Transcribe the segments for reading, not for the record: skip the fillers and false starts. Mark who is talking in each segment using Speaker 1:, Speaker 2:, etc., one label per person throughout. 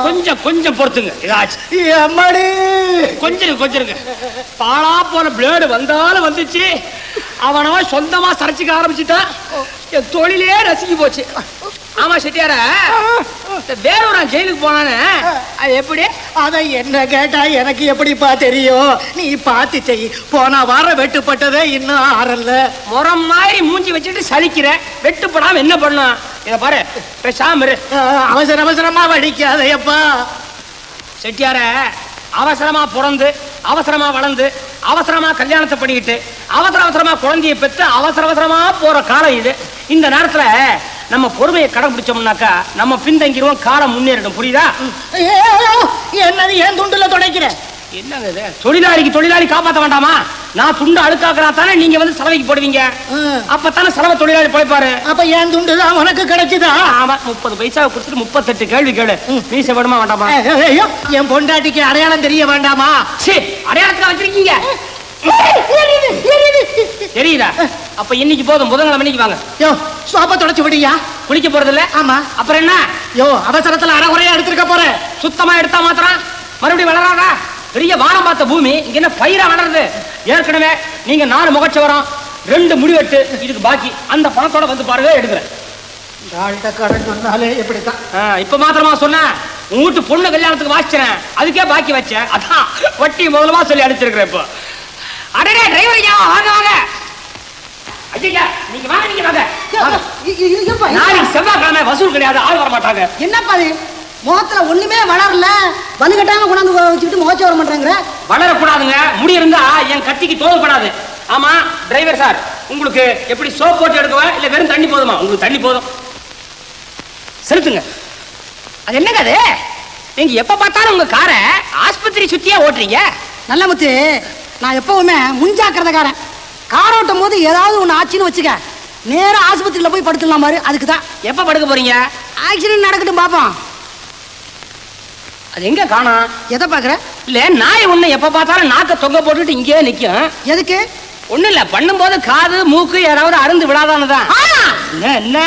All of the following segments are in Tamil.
Speaker 1: கொஞ்சம் கொஞ்சம் பொறுத்துங்க. கொஞ்சம் பாலா போன பிளேடு வந்தாலும் வந்துச்சு. அவனவ சொந்தமா சரைச்சிக்க ஆரம்பிச்சுட்டான். என் தொழிலே ரசிக்கு போச்சு. ஆமா செட்டியார, வேறொரு ஜெயிலுக்கு போனானே, அது எப்படி?
Speaker 2: அதை என்ன கேட்டா எனக்கு எப்படிப்பா தெரியும்? நீ பார்த்து செய். போன வாரம் வெட்டுப்பட்டதே இன்னும் ஆறல்ல.
Speaker 1: முறம் மாதிரி மூஞ்சி வச்சுட்டு சலிக்கிற. வெட்டுப்படாம என்ன பண்ணலாம்? இத பாரு, பேசாம
Speaker 2: அவசர அவசரமா வடிக்காதையப்பா.
Speaker 1: செட்டியார, அவசரமா பிறந்து அவசரமா வளர்ந்து அவசரமா கல்யாணத்தை பண்ணிக்கிட்டு அவசரமா குழந்தைய பெற்று அவசரமா போற காலம் இது. இந்த நேரத்துல நம்ம பொறுமையை கடைபிடிச்சோம்னாக்கா நம்ம பின்தங்கிடுவோம், காலம் முன்னேறிடும். புரியுதா?
Speaker 2: என்னது ஏன் துண்டுல துடைக்கிற?
Speaker 1: என்னங்க இது? தொழிலாளி காப்பாற்ற வேண்டாமா? நான் துண்டு அழுக்காக்குறா தானே நீங்க வந்து செலவைக்கு போடுவீங்க. அப்பத்தானே செலவை தொழிலாளி பழைப்பாரு.
Speaker 2: அப்ப ஏன் துண்டு தான் உனக்கு கிடைச்சுதா?
Speaker 1: ஆமா, 30 பைசாவை கொடுத்துட்டு 38 கேள்வி கேளு. மீச வேணுமா வேண்டாமா?
Speaker 2: என் பொண்டாட்டிக்கு அடையாளம் தெரிய வேண்டாமா?
Speaker 1: சரி, அடையாளத்துல வச்சிருக்கீங்க தெரியுதா? அப்ப இன்னைக்கு போதும், புதன்கிழமை மணிக்கு வாங்க.
Speaker 2: யோ, சோப்பா தொடச்சு விடியா?
Speaker 1: குளிக்க போறது இல்ல?
Speaker 2: ஆமா.
Speaker 1: அப்புறம் என்ன?
Speaker 2: யோ, அவசரத்துல அரைகுறையா எடுத்துக்க போறேன்.
Speaker 1: சுத்தமா எடுத்தா மாத்திரம் மறுபடியும் வளராதா? பெரிய வானம் பார்த்த பூமி இங்க என்ன பயிரா வளருது? ஏற்கனவே நீங்க 4 முகச்சவரம் 2 முடிவெட்டு இதுக்கு பாக்கி. அந்த பணத்தோட வந்து பாருங்க, எடுக்கிறேன்.
Speaker 2: கடன் சொன்னாலே எப்படித்தான்.
Speaker 1: இப்ப மாத்திரமா சொன்ன உங்க வீட்டு பொண்ணு கல்யாணத்துக்கு வாசிச்சேன், அதுக்கே பாக்கி வச்சேன். அதான் வட்டி முதலமா சொல்லி அனுப்பிச்சிருக்கிறேன். இப்போ அடடே டிரைவர் ஐயா, வாங்க வாங்க. ஐயா நீங்க வாங்க, நீங்க வாங்க. நாளைக்கு செவ்வாய்க்கிழமை வசூல் கிடையாது, ஆள் வர மாட்டாங்க.
Speaker 2: என்னப்பா இது? முகத்துல ஒண்ணுமே வளரல, வந்து கட்டாம கொண்டாந்து வச்சுக்கிட்டு முகச்ச வர மாட்டாங்க.
Speaker 1: வளரக்கூடாதுங்க, முடி இருந்தா என் கத்திக்கு தோல்படாது. ஆமா டிரைவர் சார், உங்களுக்கு எப்படி சோப் போட்டு எடுக்கவா இல்ல வெறும் தண்ணி போதுமா? உங்களுக்கு தண்ணி போதும், செலுத்துங்க. அது என்னங்க அது? நீங்க எப்ப பார்த்தாலும் உங்க காரை ஆஸ்பத்திரி சுத்தியா ஓட்டுறீங்க.
Speaker 2: நல்ல முத்து, நான் எப்பவுமே முன்ஜாக்கிரதைக்காரன். கார் ஓட்டும் போது ஏதாவது ஒண்ணு ஆச்சுன்னு வச்சுக்க, நேரா ஆஸ்பத்திரியில போய் படுத்துடலாம் பாரு. அதுக்குதான்.
Speaker 1: எப்ப படுக்க போறீங்க?
Speaker 2: ஆக்சிடென்ட் நடக்கட்டும் பாப்போம்.
Speaker 1: அது எங்க காணோம்?
Speaker 2: எதை பாக்குற?
Speaker 1: இல்ல, நாய் ஒண்ணு எப்ப பார்த்தாலும் நாக்க தொங்க போட்டுட்டு இங்கே நிக்கும்.
Speaker 2: எதுக்கு?
Speaker 1: ஒண்ணு இல்ல, பண்ணும்போது காது மூக்கு ஏதாவது அருந்து விடாதானதான். என்ன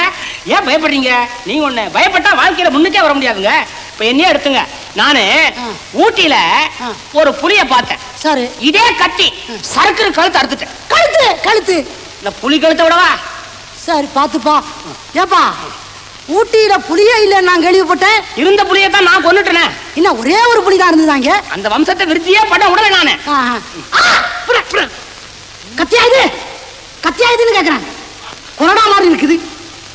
Speaker 1: ஏன் பயப்படுறீங்க? நீங்க ஒண்ணு பயப்பட்டா வாழ்க்கையில முன்னுக்கே வர முடியாதுங்க. இப்ப என்னையே எடுத்துங்க, நானு ஊட்டியில ஒரு புலிய பார்த்தேன்.
Speaker 2: சரி,
Speaker 1: இதே கத்தி சறுக்கு கழுத்து அறுத்துட்டேன்.
Speaker 2: கழுத்து
Speaker 1: இந்த புலி கழுத்தை விடவா?
Speaker 2: சரி பாத்துப்பா. ஏப்பா, ஊட்டியில புலியே இல்ல நான் கேள்விப்பட்டேன்.
Speaker 1: இருந்த புலியை தான் நான் கொன்னுட்டேனே.
Speaker 2: இன்னும் ஒரே ஒரு புலி தான் இருந்ததாங்க.
Speaker 1: அந்த வம்சத்தை விருத்தியே பண்ண உடனே நானு.
Speaker 2: கத்தியாயுதுன்னு கேக்குறேன். கொரோனா மாதிரி இருக்குது.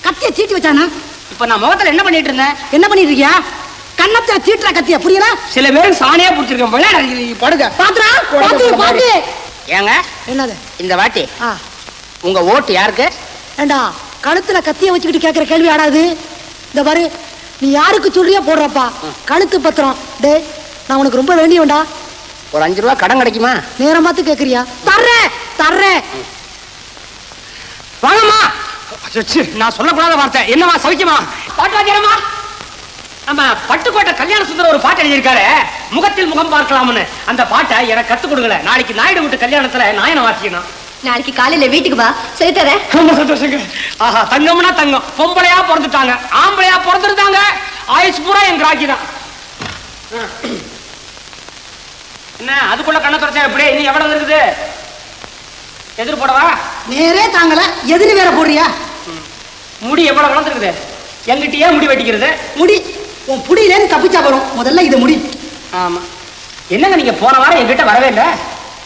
Speaker 2: கத்திய சீட்டி வச்சானா?
Speaker 1: இப்ப நான் முகத்துல என்ன பண்ணிட்டு இருந்தேன்?
Speaker 2: என்ன பண்ணிட்டு இருக்கியா? கண்ணத்தை சீட்டுற கத்தியா? புரியல?
Speaker 1: சில பேருக்கு சாணியா பிடிச்சிருக்கேன். விளையாட படுங்க.
Speaker 2: பாத்து
Speaker 1: ஏங்க
Speaker 2: என்னது
Speaker 1: இந்த வாட்டி உங்க ஓட்டு யாருக்கு?
Speaker 2: ஏண்டா, கழுத்துல கத்திய வச்சுக்கிட்டு கேக்குற கேள்வி ஆடாது. இந்த பாரு, நீ யாருக்கு சொல்றியா போடுறப்பா கழுத்து பத்திரம். டே, நான் உனக்கு ரொம்ப வேண்டியவன்டா.
Speaker 1: ஒரு 5 ரூபா கடன் கிடைக்குமா?
Speaker 2: நேரம் பார்த்து கேக்குறியா? தர்றேன்.
Speaker 1: வாங்கம்மா. நான் சொல்லக்கூடாத வார்த்தை. என்னமா சவிக்குமா? பாட்டு வாத்தியாரம்மா, நம்ம பட்டுக்கோட்டை கல்யாண சுந்தரம் ஒரு பாட்டு எழுதியிருக்காரு, முகத்தில் முகம் பார்க்கலாம்னு. அந்த பாட்டை எனக்கு கத்துக் கொடுக்கல. நாளைக்கு நாயுடு வீட்டு கல்யாணத்துல நாயனை வாசிக்கணும்.
Speaker 3: நாளைக்கு காலையில வீட்டுக்கு வா, சொல்லித்தரேன்.
Speaker 1: ரொம்ப சந்தோஷங்க. ஆஹா, தங்கம்னா தங்கம். பொம்பளையா பிறந்துட்டாங்க, ஆம்பளையா பிறந்துருந்தாங்க, ஆயுஷ் பூரா எங்க ராக்கி தான். என்ன அதுக்குள்ள கண்ண தொடச்சா எப்படி? நீ எவ்வளவு இருக்குது? எதிர் போடவா?
Speaker 2: நேரே தாங்கல, எதிரி வேற போடுறியா?
Speaker 1: முடி எவ்வளவு வளர்ந்துருக்குது? எங்கிட்டயே முடி வெட்டிக்கிறது.
Speaker 2: முடி உன் புடியிலேன்னு தப்பிச்சா வரும். முதல்ல இதை முடி.
Speaker 1: ஆமா. என்னங்க நீங்க போன வாரம் என்கிட்ட வரவே இல்லை?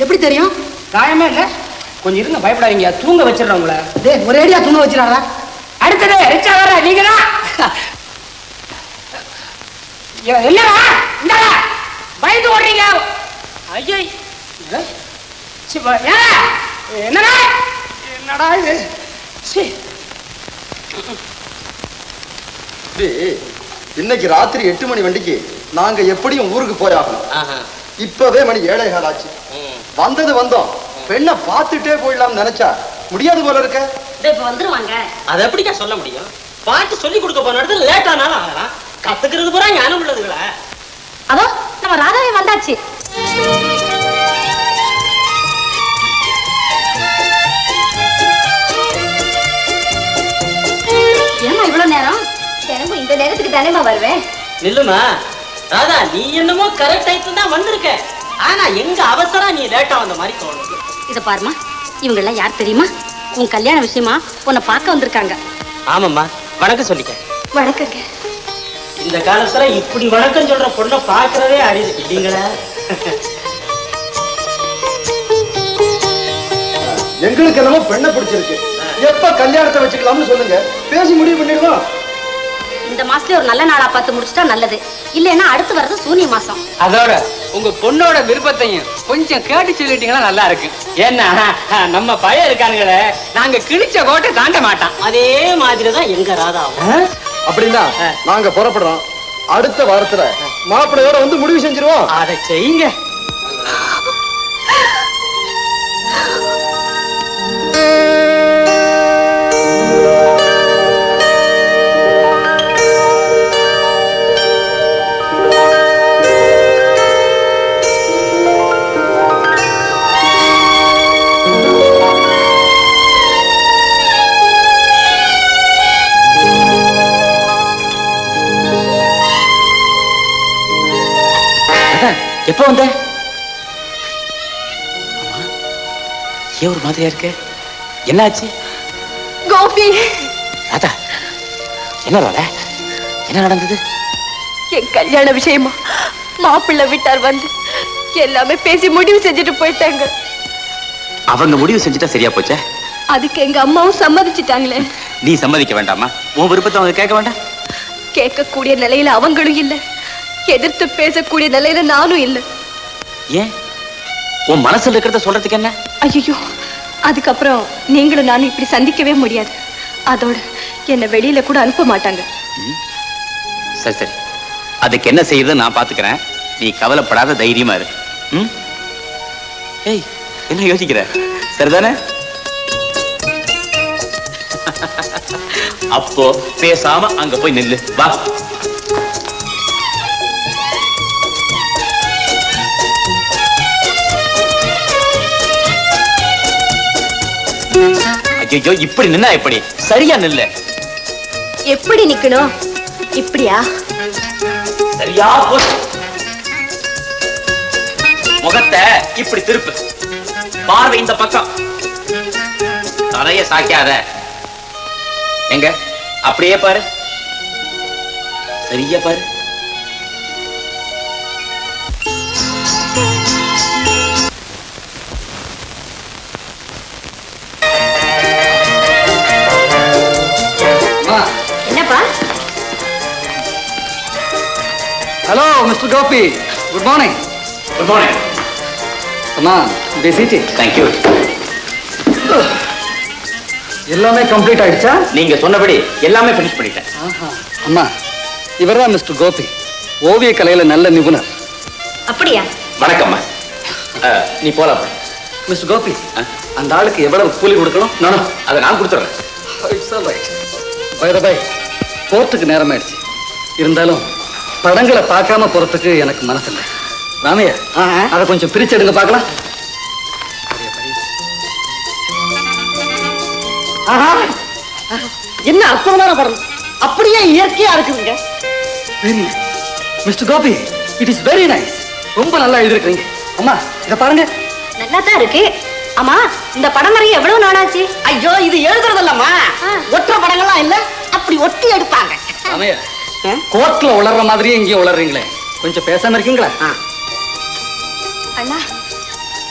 Speaker 2: எப்படி தெரியும்?
Speaker 1: காயமே இல்லை. கொஞ்சம் இருங்க, பயப்படாதீங்க. தூங்க வச்சிடறேன் உங்களை.
Speaker 2: ஒரேடியா தூங்க வச்சிடாரா?
Speaker 1: அடுத்தது ரிச்சா வர நீங்க தான். என்னடா இந்தாடா பயந்து ஓடுறீங்க? ஐயோ, என்னடா என்னடா இது?
Speaker 4: இன்னைக்கு ராத்திரி 8 மணி வண்டிக்கு நாங்க எப்படியும் ஊருக்கு போயாகணும். இப்பவே மணி 7:15 ஆச்சு. வந்தோம். பெண்ணை பார்த்துட்டே போயிடலாம் நினைச்சா முடியாது போல இருக்க.
Speaker 3: இப்ப வந்துருவாங்க.
Speaker 1: அதை எப்படிக்கா சொல்ல முடியும்? பாட்டு சொல்லி கொடுக்க போன இடத்துல லேட் ஆனாலும் ஆகலாம். கத்துக்கிறது பூரா ஞானம் உள்ளதுங்களா?
Speaker 3: அதோ நம்ம ராதாவே வந்தாச்சு. ஏமா இவ்வளவு நேரம்? தினமும் இந்த நேரத்துக்கு தானேமா வருவேன்.
Speaker 5: நில்லுமா ராதா, நீ என்னமோ கரெக்ட் டைத்துல தான் வந்திருக்க. ஆனா எங்க அவசரம் நீ லேட்டா வந்த மாதிரி தோணுது.
Speaker 3: இத பாருமா, இவங்க எல்லாம் யார் தெரியுமா? உன் கல்யாண விஷயமா உன்னை பார்க்க வந்திருக்காங்க.
Speaker 5: ஆமாம்மா, வணக்கம் சொல்லிக்க.
Speaker 3: வணக்கங்க.
Speaker 5: இந்த காலத்துல இப்படி வணக்கம் சொல்ற பொண்ணை பாக்குறதே அரிது இல்லீங்களா?
Speaker 4: எங்களுக்கு என்னமோ பெண்ணை பிடிச்சிருக்கு. எப்ப கல்யாணத்தை வச்சுக்கலாம்னு சொல்லுங்க, பேசி முடிவு பண்ணிடுவோம்.
Speaker 3: இந்த மாசத்துல ஒரு நல்ல நாளா பார்த்து முடிச்சிட்டா நல்லது. இல்லைன்னா அடுத்து வர்றது சூனிய மாசம்.
Speaker 1: அதோட உங்க பொண்ணோட விருப்பத்தையும் கொஞ்சம் கேட்டு சொல்லிட்டீங்கன்னா நல்லா இருக்கு. ஏன்னா நம்ம பையன் இருக்கானுங்களே, நாங்க கிழிச்ச கோட்டை தாண்ட மாட்டான்.
Speaker 5: அதே மாதிரிதான் எங்க ராதாவும்.
Speaker 4: அப்படின்னா நாங்க புறப்படுறோம். அடுத்த வாரத்துல மாப்பிள்ளையோட வந்து முடிவு செஞ்சிருவோம்.
Speaker 5: அதை செய்யுங்க.
Speaker 1: எப்ப வந்த? ஏன் ஒரு மாதிரியா இருக்கு? என்னாச்சு?
Speaker 3: கோபி,
Speaker 1: ராதா, என்ன ராதா, என்ன நடந்தது?
Speaker 3: என் கல்யாண விஷயமா மாப்பிள்ளை வீட்டார் வந்து எல்லாமே பேசி முடிவு செஞ்சுட்டு போயிட்டாங்க.
Speaker 1: அவங்க முடிவு செஞ்சுட்டா சரியா போச்சே.
Speaker 3: அதுக்கு எங்க அம்மாவும் சம்மதிச்சுட்டாங்களே.
Speaker 1: நீ சம்மதிக்க வேண்டாமா? உன் விருப்பத்தை அவங்க கேட்க வேண்டாம்?
Speaker 3: கேட்கக்கூடிய நிலையில அவங்களும் இல்ல, எதிர்த்து பேசக்கூடிய நிலையில நானும் இல்ல.
Speaker 1: ஏன்? உன் மனசுல இருக்கிறத சொல்றதுக்கு என்ன?
Speaker 3: ஐயோ, அதுக்கப்புறம் நீங்களும் நானும் இப்படி சந்திக்கவே முடியாது. அதோட என்ன வெளியில கூட அனுப்ப மாட்டாங்க.
Speaker 1: சரி சரி, அதுக்கு என்ன செய்யறது நான் பாத்துக்கிறேன். நீ கவலைப்படாத, தைரியமா இரு. ஏய், என்ன யோசிக்கிற? சரிதானே? அப்போ பேசாம அங்க போய் நில்லு. வா. ஐயோ, இப்படி நின்னா எப்படி? சரியா நில்லு.
Speaker 3: எப்படி நிக்கணும்? இப்படியா?
Speaker 1: சரியா போ. முகத்தை இப்படி திருப்பு. பார்வை இந்த பக்கம். தலைய சாய்க்காத. எங்க அப்படியே பாரு. சரியா பாரு.
Speaker 3: என்னப்பா?
Speaker 6: Hello, Mr. Gopi. Good morning.
Speaker 1: Good morning.
Speaker 6: Come on, be seated.
Speaker 1: Thank you.
Speaker 6: எல்லாமே கம்ப்ளீட் ஆயிடுச்சா?
Speaker 1: நீங்க சொன்னபடி எல்லாமே finish பண்ணிட்டேன்.
Speaker 6: அம்மா, இவர்தான் மிஸ்டர் கோபி, ஓவிய கலையில நல்ல நிபுணர்.
Speaker 3: அப்படியா?
Speaker 1: வணக்கம்மா. நீ போலாம்.
Speaker 6: மிஸ்டர் கோபி, அந்த ஆளுக்கு எவ்வளவு கூலி கொடுக்கணும்?
Speaker 1: நானும் அதை நான் கொடுத்துறேன்.
Speaker 6: It's all right. By the way, கோர்ட்டுக்கு நேரம் ஆயிடுச்சு. இருந்தாலும் படங்களை பார்க்காம போறதுக்கு எனக்கு மனசு இல்லை. ராமையா, அதை கொஞ்சம் பிரிச்செடுங்க பார்க்கலாம்.
Speaker 5: என்ன அற்புதமான படம், அப்படியே இயற்கையா இருக்குதுங்க.
Speaker 6: Very nice mister Gopi, it is very nice. ரொம்ப நல்லா எழுதிருக்கீங்க. அம்மா, இதை பாருங்க.
Speaker 3: நல்லா தான் இருக்கு. ஆமா, இந்த படம் வரைய எவ்வளவு நாளாச்சு?
Speaker 5: ஐயோ, இது எழுதுறது இல்லம்மா, ஒற்ற படங்கள்லாம் இல்ல, அப்படி ஒட்டி எடுப்பாங்க.
Speaker 6: ராமையா, கோர்ட்ல உளர்ற மாதிரியே இங்கேயும் உளறீங்களே, கொஞ்சம் பேசாம இருக்கீங்களா?
Speaker 3: அண்ணா,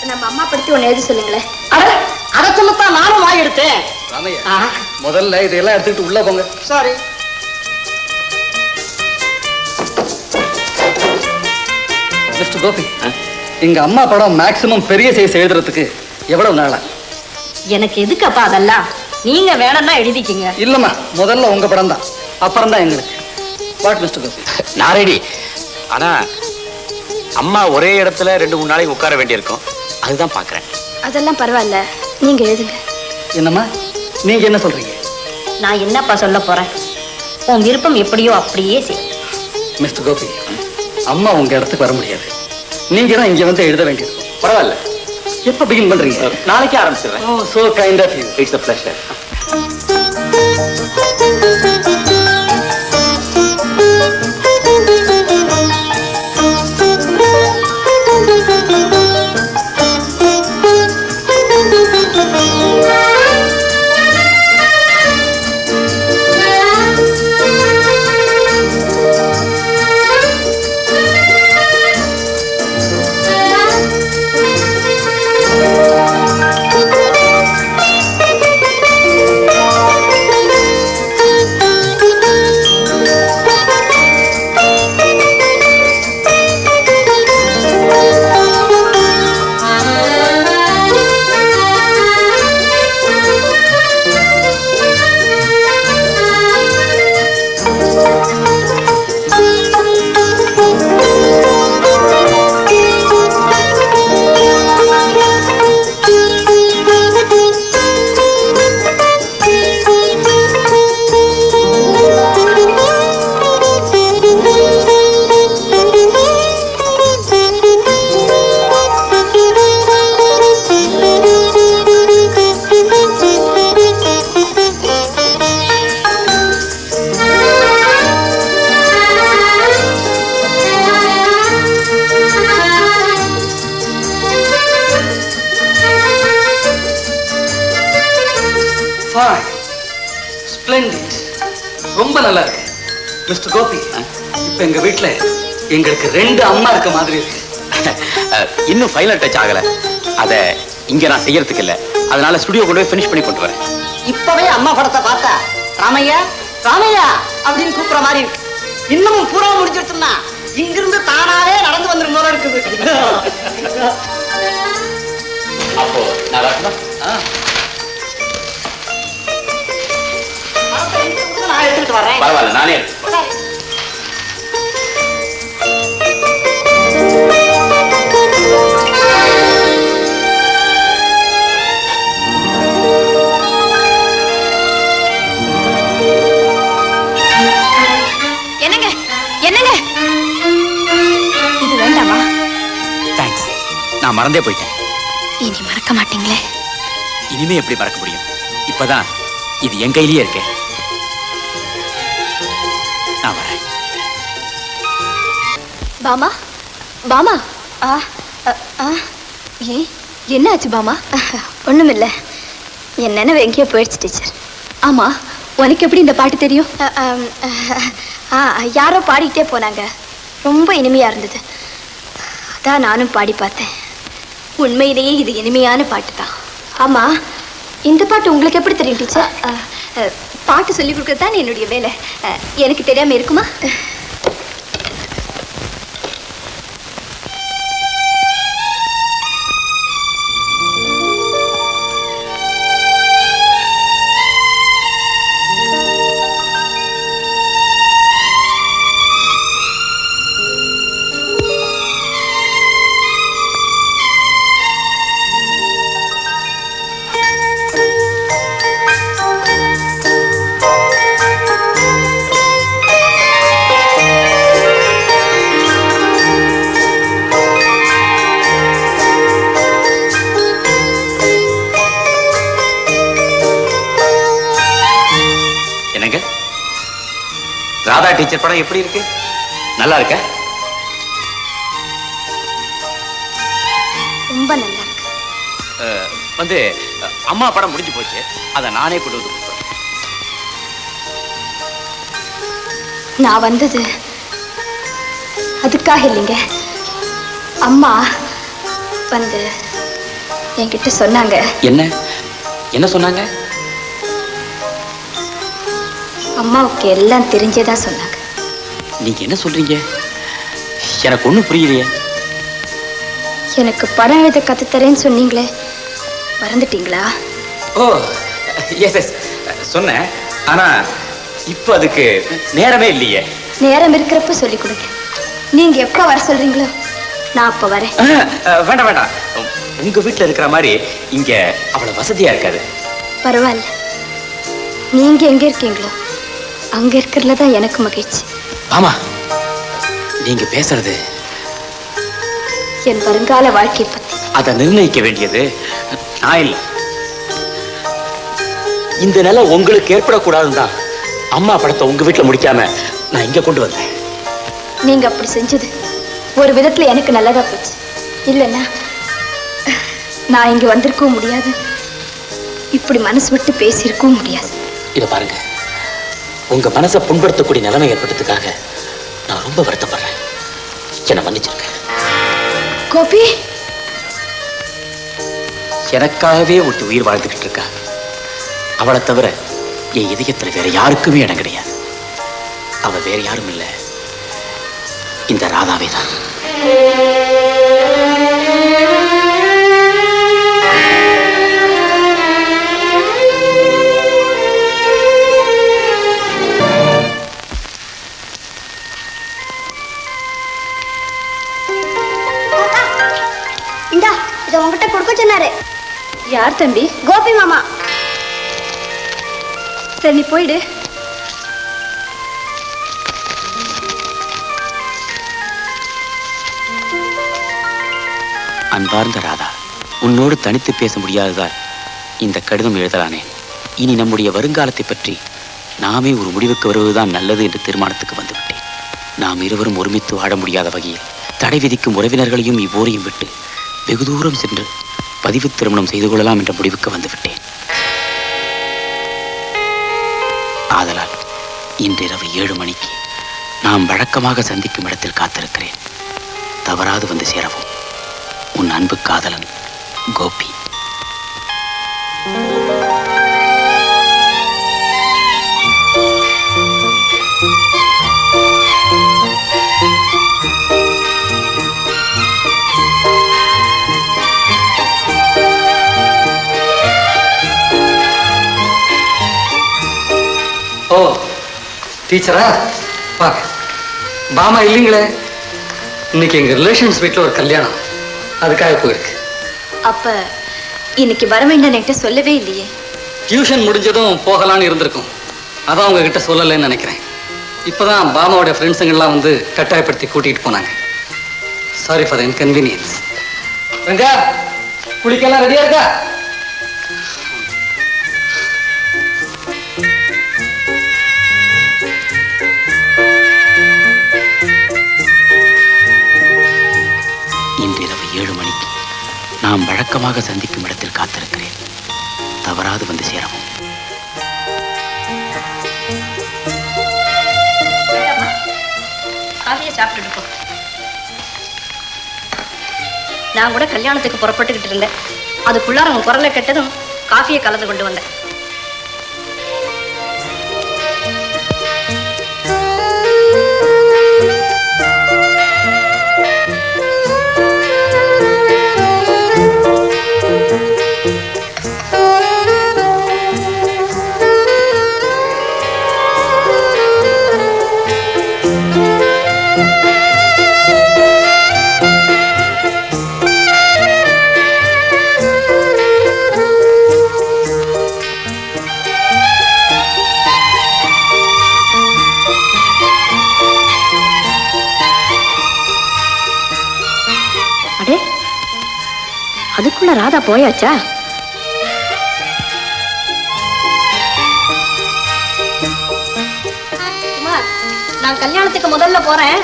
Speaker 3: நம்ம அம்மா பத்தி ஒண்ணு எழுதி சொல்லுங்களேன்.
Speaker 5: அதை சொல்லத்தான் நானும் வாய் எடுத்தேன்.
Speaker 6: ராமையா, முதல்ல இதெல்லாம் எடுத்துக்கிட்டு உள்ள போங்க.
Speaker 5: சாரி.
Speaker 6: மிஸ்டர் கோபி, எங்க அம்மா படம் மேக்சிமம் பெரிய சைஸ் எழுதுறதுக்கு எவ்வளவு நாளா?
Speaker 3: எனக்கு எதுக்கப்பா அதெல்லாம்? நீங்க வேணும்னா எழுதிக்கிங்க.
Speaker 6: இல்லம்மா, முதல்ல உங்க படம் தான், அப்புறம் தான் எங்களுக்கு. What mister Gopi?
Speaker 1: நான் ரெடி. ஆனா அம்மா ஒரே இடத்துல 2-3 நாளைக்கு உட்கார வேண்டியிருக்கும், அதுதான் பாக்குறேன்.
Speaker 3: அதெல்லாம் பரவாயில்ல, நீங்க எழுதுங்க.
Speaker 6: என்னம்மா, நீங்க என்ன சொல்றீங்க?
Speaker 3: நான் என்னப்பா சொல்ல போறேன்? உன் விருப்பம் எப்படியோ அப்படியே செய்.
Speaker 6: மிஸ்டர் கோபி, அம்மா உங்க இடத்துக்கு வர முடியாது, நீங்க தான் இங்க வந்து எழுத வேண்டியது.
Speaker 1: பரவாயில்ல.
Speaker 6: எப்ப பிகின் பண்றீங்க?
Speaker 1: நாளைக்கே ஆரம்பிச்சிடுறேன்.
Speaker 6: Oh, so kind of you.
Speaker 1: It's a pleasure.
Speaker 6: ரொம்ப நல்லா இருக்கு. மிஸ்டர் கோபி, இப்ப எங்க வீட்டுல எங்களுக்கு 2 அம்மா இருக்க மாதிரி இருக்கு.
Speaker 7: இன்னும் ஃபைனல் டச் ஆகல. அத இங்க நான் செய்யறதுக்கு இல்ல. அதனால ஸ்டுடியோ கொண்டு போய் ஃபினிஷ் பண்ணி கொண்டு வரேன்.
Speaker 5: இப்பவே அம்மா படத்தை பார்த்தா ராமையா ராமையா அப்படின்னு கூப்பிடுற மாதிரி இருக்கு. இன்னமும் பூரா முடிச்சிருச்சுன்னா இங்கிருந்து தானாவே நடந்து வந்துரும் போல இருக்குது.
Speaker 7: அப்போ நான் வரட்டுமா?
Speaker 5: நான் எடுத்துக்கிட்டு வரேன்.
Speaker 7: பரவாயில்ல, நானே எடுத்துக்கிறேன்.
Speaker 3: என்னங்க என்னங்க, இது வேண்டாமா?
Speaker 7: தேங்க்ஸ். நான் மறந்தே போயிட்டேன்.
Speaker 3: இனி மறக்க மாட்டீங்களே?
Speaker 7: இனிமே எப்படி மறக்க முடியும்? இப்பதான் இது என் கையிலேயே இருக்கே. நான் வரேன்.
Speaker 3: பாமா பாமா. ஏன் என்ன ஆச்சு பாமா? ஒண்ணுமில்ல, என் நினைவு எங்கேயோ போயிடுச்சு டீச்சர். ஆமா, உனக்கு எப்படி இந்த பாட்டு தெரியும்? யாரோ பாடிக்கிட்டே போனாங்க, ரொம்ப இனிமையா இருந்தது. அதான் நானும் பாடி பார்த்தேன். உண்மையிலேயே இது இனிமையான பாட்டு தான். ஆமா, இந்த பாட்டு உங்களுக்கு எப்படி தெரியும் டீச்சர்? பாட்டு சொல்லி கொடுக்கறது தான் என்னுடைய வேலை. எனக்கு தெரியாம இருக்குமா?
Speaker 7: ராதா டீச்சர் படம் எப்படி இருக்கு? நல்லா இருக்க?
Speaker 3: ரொம்ப நல்லா இருக்கு.
Speaker 7: அம்மா படம் முடிஞ்சு போச்சு, அதை நானே கொண்டு வந்து கொடுக்குறேன்.
Speaker 3: நான் வந்தது அதுக்காக இல்லைங்க. அம்மா வந்து என்கிட்ட சொன்னாங்க.
Speaker 7: என்ன சொன்னாங்க?
Speaker 3: அம்மாவுக்கு எல்லாம் தெரிஞ்சேதான் சொன்னாங்க.
Speaker 7: நீங்க என்ன சொல்றீங்க? எனக்கு ஒண்ணும் புரியலையே.
Speaker 3: எனக்கு படம் எழுத கத்துத்தரேன்னு சொன்னீங்களே, மறந்துட்டீங்களா?
Speaker 7: ஓ எஸ், சொன்னேன். ஆனா இப்ப அதுக்கு நேரமே இல்லையே.
Speaker 3: நேரம் இருக்கிறப்ப சொல்லி கொடுங்க. நீங்க எப்ப வர சொல்றீங்களோ நான் அப்ப வரேன்.
Speaker 7: வேண்டாம் வேண்டாம், உங்க வீட்டுல இருக்கிற மாதிரி இங்க அவ்வளவு வசதியா இருக்காது.
Speaker 3: பரவாயில்ல, நீங்க எங்க இருக்கீங்களோ அங்க இருக்கிறதுல தான் எனக்கு மகிழ்ச்சி.
Speaker 7: ஆமா, நீங்க பேசுறது
Speaker 3: என் வருங்கால வாழ்க்கை பத்தி.
Speaker 7: அதை நிர்ணயிக்க வேண்டியது நான் இல்ல. இந்த நிலை உங்களுக்கு ஏற்படக்கூடாதுன்னு தான் அம்மா படத்தை உங்க வீட்டுல முடிக்காம நான் இங்க கொண்டு வந்தேன்.
Speaker 3: நீங்க அப்படி செஞ்சது ஒரு விதத்துல எனக்கு நல்லதா போச்சு. இல்லைன்னா நான் இங்க வந்திருக்கவும் முடியாது, இப்படி மனசு விட்டு பேசியிருக்கவும் முடியாது.
Speaker 7: இத பாருங்க, உங்க மனசை புண்படுத்தக்கூடிய நிலைமை ஏற்பட்டதுக்காக நான் ரொம்ப வருத்தப்படுறேன். என்னை மன்னிச்சிருக்க.
Speaker 3: கோபி
Speaker 7: எனக்காகவே ஒருத்தி உயிர் வாழ்ந்துகிட்டு இருக்கா. அவளை தவிர என் இதயத்துல வேற யாருக்குமே இடம் கிடையாது. அவ வேற யாரும் இல்ல, இந்த ராதாவே தான்.
Speaker 3: இந்தா, இதை உங்ககிட்ட கொடுக்க சொன்னாரு. யார் தம்பி? கோபி மாமா. சரி, நீ போயிடு.
Speaker 7: அன்பார்ந்த ராதா, உன்னோடு தனித்து பேச முடியாததால் இந்த கடிதம் எழுதலானே. இனி நம்முடைய வருங்காலத்தை பற்றி நாமே ஒரு முடிவுக்கு வருவதுதான் நல்லது என்று தீர்மானத்துக்கு வந்துவிட்டேன். நாம் இருவரும் ஒருமித்து வாழ முடியாத வகையில் தடை விதிக்கும் உறவினர்களையும் இவ்வூரையும் விட்டு வெகு தூரம் சென்று பதிவு திருமணம் செய்து கொள்ளலாம் என்ற முடிவுக்கு வந்துவிட்டேன். ஆதலால் இன்றிரவு 7 மணிக்கு நாம் வழக்கமாக சந்திக்கும் இடத்தில் காத்திருக்கிறேன். தவறாது வந்து சேரவும். உன் அன்பு காதலன் கோபி.
Speaker 6: ஓ, டீச்சரா? வா. பாமா இல்லைங்களே. இன்னைக்கு எங்க ரிலேஷன்ஸ் வீட்டில் ஒரு கல்யாணம், அதுக்காக போயிருக்கு.
Speaker 3: அப்ப இன்னைக்கு வர வேண்டாம் என்கிட்ட சொல்லவே இல்லையே.
Speaker 6: டியூஷன் முடிஞ்சதும் போகலான்னு இருந்திருக்கும், அதான் உங்ககிட்ட சொல்லலைன்னு நினைக்கிறேன். இப்போதான் பாமாவோட ஃப்ரெண்ட்ஸுங்கெல்லாம் வந்து கட்டாயப்படுத்தி கூட்டிகிட்டு போனாங்க. Sorry for the inconvenience. Ranga, குளிக்கெல்லாம் ரெடியா இருக்கா?
Speaker 7: இன்றிரவு 7 மணிக்கு நாம் வழக்கமாக சந்திக்கும் இடத்தில் காத்திருக்கிறேன். தவறாது வந்து சேரவும்.
Speaker 3: காஃபியை சாப்பிட்டுட்டு போ. நான் கூட கல்யாணத்துக்கு புறப்பட்டுக்கிட்டு இருந்தேன். அதுக்குள்ளார அவன் குரலை கெட்டதும் காஃபியை கலந்து கொண்டு வந்தேன். அதுக்குள்ள ராதா போயாச்சா? குமார், நான் கல்யாணத்துக்கு முதல்ல போறேன்.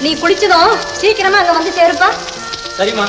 Speaker 3: நீ குளிச்சதும் சீக்கிரமா அங்க வந்து சேருப்பா.
Speaker 1: சரிம்மா.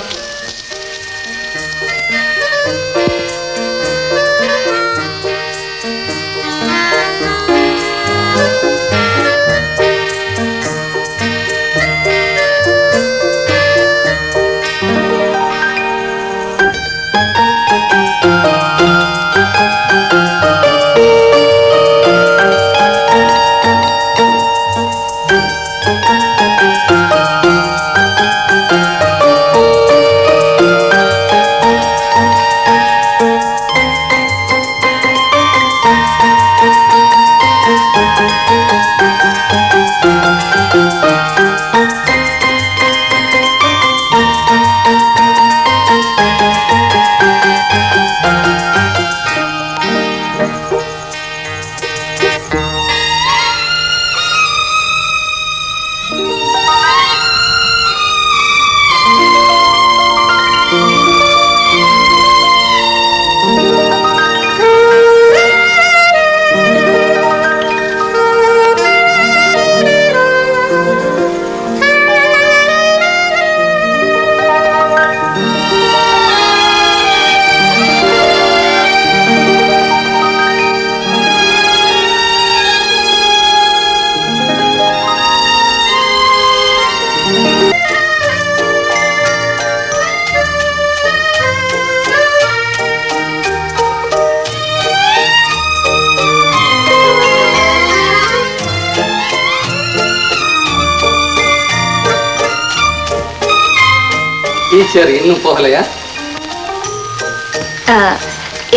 Speaker 6: டீச்சர் இன்னும் போகலையா?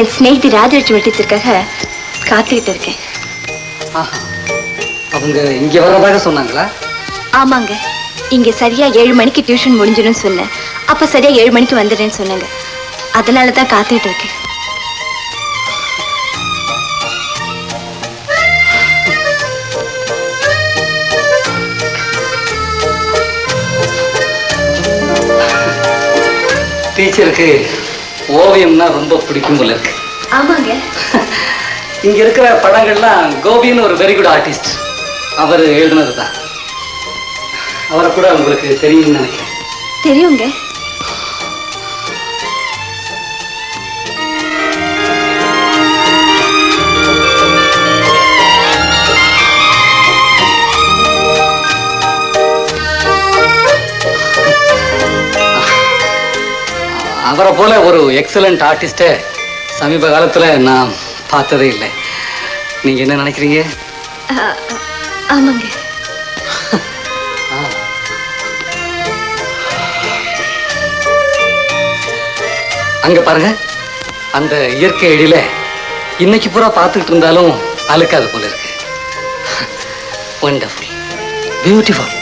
Speaker 3: என் ஸ்நேகிதி ராஜலட்சுமி டீச்சருக்காக காத்துக்கிட்டு இருக்கேன்.
Speaker 6: அவங்க இங்க வர்றதாக சொன்னாங்களா?
Speaker 3: ஆமாங்க, இங்க சரியா 7 மணிக்கு டியூஷன் முடிஞ்சிடும் சொன்னேன். அப்ப சரியா 7 மணிக்கு வந்துடுறேன்னு சொன்னாங்க. அதனாலதான் காத்துக்கிட்டு இருக்கேன்.
Speaker 6: டீச்சருக்கு ஓவியம்னா ரொம்ப பிடிக்கும் போல இருக்கு.
Speaker 3: ஆமாங்க.
Speaker 6: இங்க இருக்கிற படங்கள்லாம் கோபின்னு ஒரு வெரி குட் ஆர்டிஸ்ட், அவர் எழுதுனது தான். அவரை கூட உங்களுக்கு தெரியும்னு நினைக்கிறேன்.
Speaker 3: தெரியுங்க.
Speaker 6: அவரை போல ஒரு எக்ஸலண்ட் ஆர்டிஸ்டை சமீப காலத்துல நான் பார்த்ததே இல்லை. நீங்க என்ன நினைக்கிறீங்க?
Speaker 3: ஆமாங்க.
Speaker 6: அங்க பாருங்க, அந்த இயற்கை எழில இன்னைக்கு பூரா பார்த்துக்கிட்டு இருந்தாலும் அழுக்காது போல இருக்கு. Wonderful, beautiful.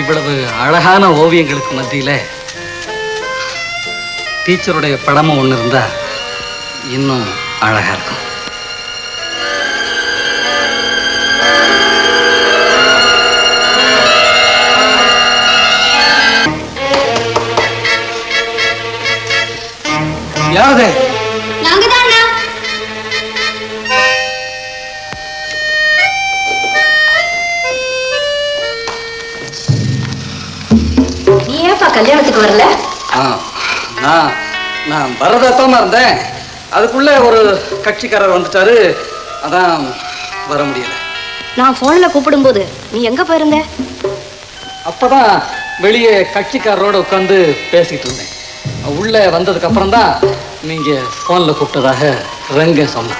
Speaker 6: இவ்வளவு அழகான ஓவியங்களுக்கு மத்தியில டீச்சருடைய படமும் ஒண்ணு இருந்தா இன்னும் அழகா இருக்கும். யாரு?
Speaker 3: நாங்கதான். நீ ஏப்பா கல்யாணத்துக்கு வரல?
Speaker 6: நான் வரதாத்தாம இருந்தேன். அதுக்குள்ள ஒரு கட்சிக்காரர் வந்துட்டாரு, அதான் வர முடியல.
Speaker 3: நான் போன்ல கூப்பிடும்போது நீ எங்க போயிருந்த?
Speaker 6: அப்பதான் வெளியே கட்சிக்காரரோட உட்காந்து பேசிட்டு இருந்தேன். உள்ள வந்ததுக்கு அப்புறம் தான் நீங்க போன்ல கூப்பிட்டதாக ரங்க சொன்ன.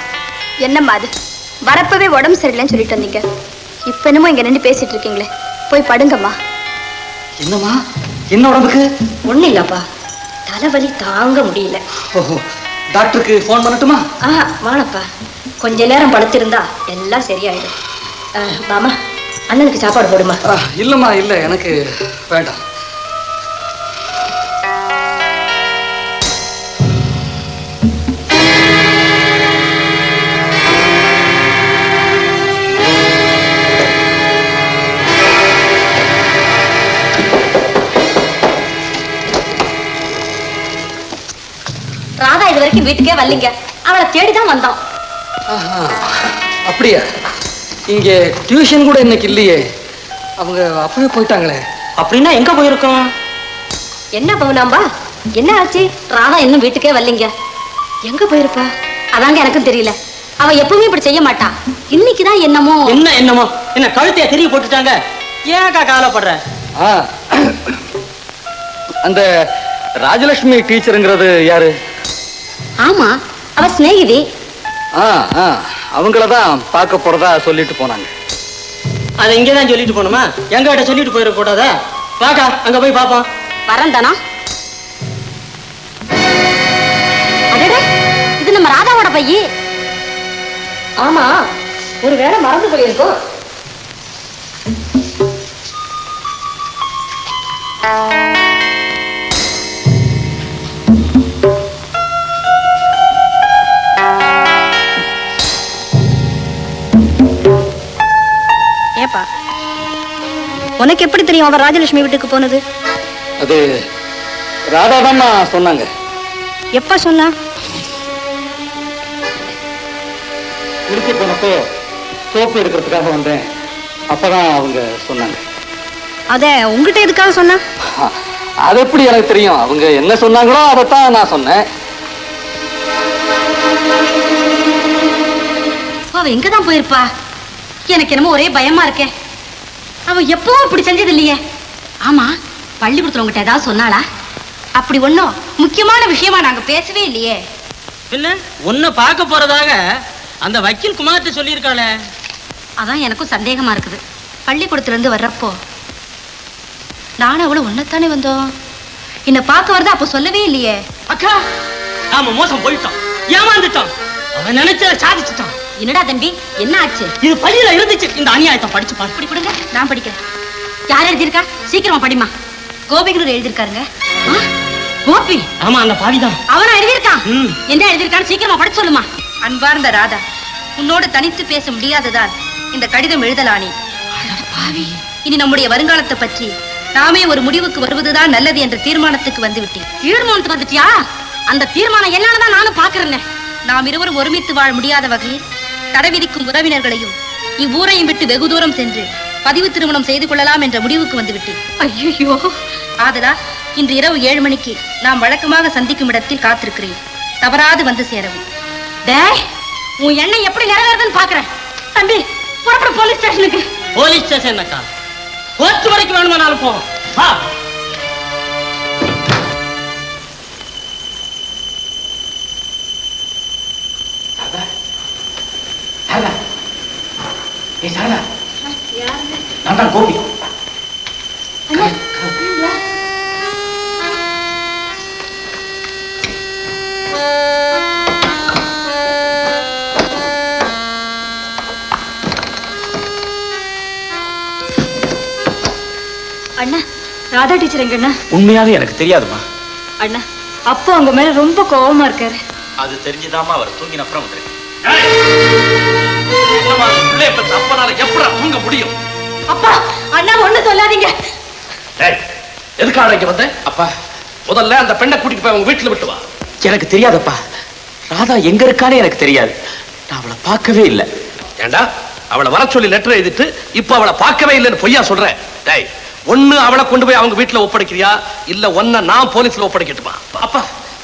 Speaker 3: என்னம்மா அது? வரப்பவே உடம்பு சரியில்லைன்னு சொல்லிட்டு வந்தீங்க, இப்ப என்னமோ இங்க நின்று பேசிட்டு இருக்கீங்களே, போய் படுங்கம்மா.
Speaker 6: என்னம்மா, என்ன உடம்புக்கு?
Speaker 3: ஒண்ணு இல்லப்பா, தலைவலி தாங்க முடியல.
Speaker 6: ஓஹோ, டாக்டருக்கு போன் பண்ணட்டுமா?
Speaker 3: வாணப்பா, கொஞ்ச நேரம் படுத்திருந்தா எல்லாம் சரியாயிடும். மாமா, அண்ணனுக்கு சாப்பாடு போடுமா?
Speaker 6: இல்லம்மா, இல்ல, எனக்கு வேண்டாம்.
Speaker 3: ராதா இது வரைக்கும் வீட்டுக்கே வரலீங்க, அவளை தேடிதான் வந்தோம்.
Speaker 6: அப்படியா? இங்க டியூஷன் கூட இன்னைக்கு இல்லையே, அவங்க அப்பவே போயிட்டாங்களே.
Speaker 1: அப்படின்னா எங்க போயிருக்கோம்?
Speaker 3: என்ன பவுனாம்பா, என்ன ஆச்சு? ராதா இன்னும் வீட்டுக்கே வரலீங்க, எங்க போயிருப்பா? அதாங்க எனக்கும் தெரியல. அவ எப்பவுமே இப்படி செய்ய மாட்டா, இன்னைக்குதான் என்னமோ.
Speaker 1: என்ன கழுத்தைய தெரிய போட்டுட்டாங்க? ஏன்க்கா கவலைப்படுற?
Speaker 6: அந்த ராஜலட்சுமி டீச்சருங்கிறது யாரு?
Speaker 3: ஆமா, அவ சிநேகிதி.
Speaker 6: அவங்களதான் பார்க்க போறதா சொல்லிட்டு போனாங்க.
Speaker 1: அதை இங்கதான் சொல்லிட்டு போனோமா? எங்க கிட்ட சொல்லிட்டு போயிட கூடாதா? வாக்கா, அங்க போய் பாப்போம்.
Speaker 3: வரந்தானா? அடடே, இது நம்ம ராதாவோட பையி. ஆமா, ஒரு வேளை மறந்து போயிருக்கோம். ஏப்பா, உனக்கு எப்படி தெரியும் அவ ராஜலட்சுமி வீட்டுக்கு போனது?
Speaker 6: அது ராதா தான் சொன்னாங்க.
Speaker 3: எப்ப சொன்னா?
Speaker 6: குளிக்க போனப்போ சோப்பு எடுக்கிறதுக்காக வந்தேன், அப்பதான் அவங்க சொன்னாங்க.
Speaker 3: அத உங்ககிட்ட எதுக்காக சொன்னா?
Speaker 6: அது எப்படி எனக்கு தெரியும்? அவங்க என்ன சொன்னாங்களோ அதைத்தான் நான் சொன்னேன்.
Speaker 3: அவ எங்கதான் போயிருப்பா? எனக்கு என்னமோ ஒரே பயமா இருக்கே. அவ எப்பவும் இப்படி செஞ்சது இல்லையே. ஆமா, பள்ளிக்கூடத்துல உங்ககிட்ட ஏதாவது சொன்னாளா? அப்படி ஒண்ணும் முக்கியமான விஷயமா நாங்க பேசவே இல்லையே.
Speaker 1: என்ன ஒன்னு பார்க்க போறதாக அந்த வக்கீல் குமார்ட்ட சொல்லியிருக்காளே.
Speaker 3: அதான் எனக்கும் சந்தேகமா இருக்குது. பள்ளிக்கூடத்துல இருந்து வர்றப்போ நானும் அவளும் ஒன்னத்தானே வந்தோம். என்ன பார்க்க வரதா அப்ப சொல்லவே இல்லையே.
Speaker 1: அக்கா, நாம மோசம் போயிட்டோம், ஏமாந்துட்டோம். அவன் நினைச்சத சாதிச்சுட்டான்.
Speaker 3: என்னடா தம்பி, என்ன ஆச்சு?
Speaker 1: இது பள்ளியில இருந்துச்சு, இந்த அநியாயத்தை படிச்சு பாரு.
Speaker 3: இப்படி கொடுங்க, நான் படிக்கிறேன். யார் எழுதியிருக்கா? சீக்கிரமா படிமா. கோபிகனூர் எழுதியிருக்காருங்க. கோபி?
Speaker 1: ஆமா, அந்த பாவிதான்.
Speaker 3: அவனா எழுதியிருக்கான்? என்ன எழுதியிருக்கான்னு சீக்கிரமா படிச்சு சொல்லுமா. அன்பார்ந்த ராதா, உன்னோடு தனித்து பேச முடியாததால் இந்த கடிதம் எழுதலானே. பாவி, இனி நம்முடைய வருங்காலத்தை பற்றி நாமே ஒரு முடிவுக்கு வருவதுதான் நல்லது என்ற தீர்மானத்துக்கு வந்து விட்டேன். தீர்மானத்துக்கு வந்துட்டியா? அந்த தீர்மானம் என்னன்னு நானும் பாக்குறேன். நாம் இருவரும் ஒருமித்து வாழ முடியாத வகையில் தடை விதிக்கும் உறவினர்களையும் இவ்வூரையும் விட்டு வெகு தூரம் சென்று பதிவு திருமணம் செய்து கொள்ளலாம் என்ற முடிவுக்கு வந்து விட்டேன். ஐயோ! ஆதலால் இன்று இரவு 7 மணிக்கு நாம் வழக்கமாக சந்திக்கும் இடத்தில் காத்திருக்கிறேன். தவறாது வந்து சேரவும். டேய், உன் எண்ணம் எப்படி நிறைவேறதுன்னு பாக்குறேன். தம்பி, புறப்பட போலீஸ் ஸ்டேஷனுக்கு.
Speaker 5: போலீஸ் ஸ்டேஷன் அக்கா, கோர்ட் வரைக்கும் வேணுமானாலும் போவோம். வா.
Speaker 1: நான் தான் கோபி.
Speaker 3: அண்ணா, ராதா டீச்சர் எங்கண்ணா?
Speaker 7: உண்மையாவே எனக்கு தெரியாதுமா.
Speaker 3: அண்ணா, அப்பா உங்க மேல ரொம்ப கோவமா இருக்காரு.
Speaker 7: அது தெரிஞ்சுதாமா அவர் தூங்கின அப்புறம் வந்துருக்கு.
Speaker 6: அப்பனால எப்படா தூங்க முடியும்?
Speaker 3: அப்பா, அண்ணா ஒண்ணு சொல்லாதீங்க.
Speaker 6: எதுக்காக இங்க வந்த? அப்பா, முதல்ல அந்த பெண்ணை கூட்டிட்டு போய் அவங்க வீட்டுல விட்டு வா.
Speaker 7: எனக்கு தெரியாதப்பா. ராதா எங்க இருக்கானே எனக்கு தெரியாது. நான் அவளை பார்க்கவே இல்லை.
Speaker 6: ஏண்டா, அவளை வர சொல்லி லெட்டர் எழுதிட்டு இப்ப அவளை பார்க்கவே இல்லைன்னு பொய்யா சொல்றேன்? டேய், ஒண்ணு அவளை கொண்டு போய் அவங்க வீட்டுல ஒப்படைக்கிறியா, இல்ல ஒன்ன நான் போலீஸ்ல ஒப்படைக்கட்டுமா?
Speaker 7: அப்பா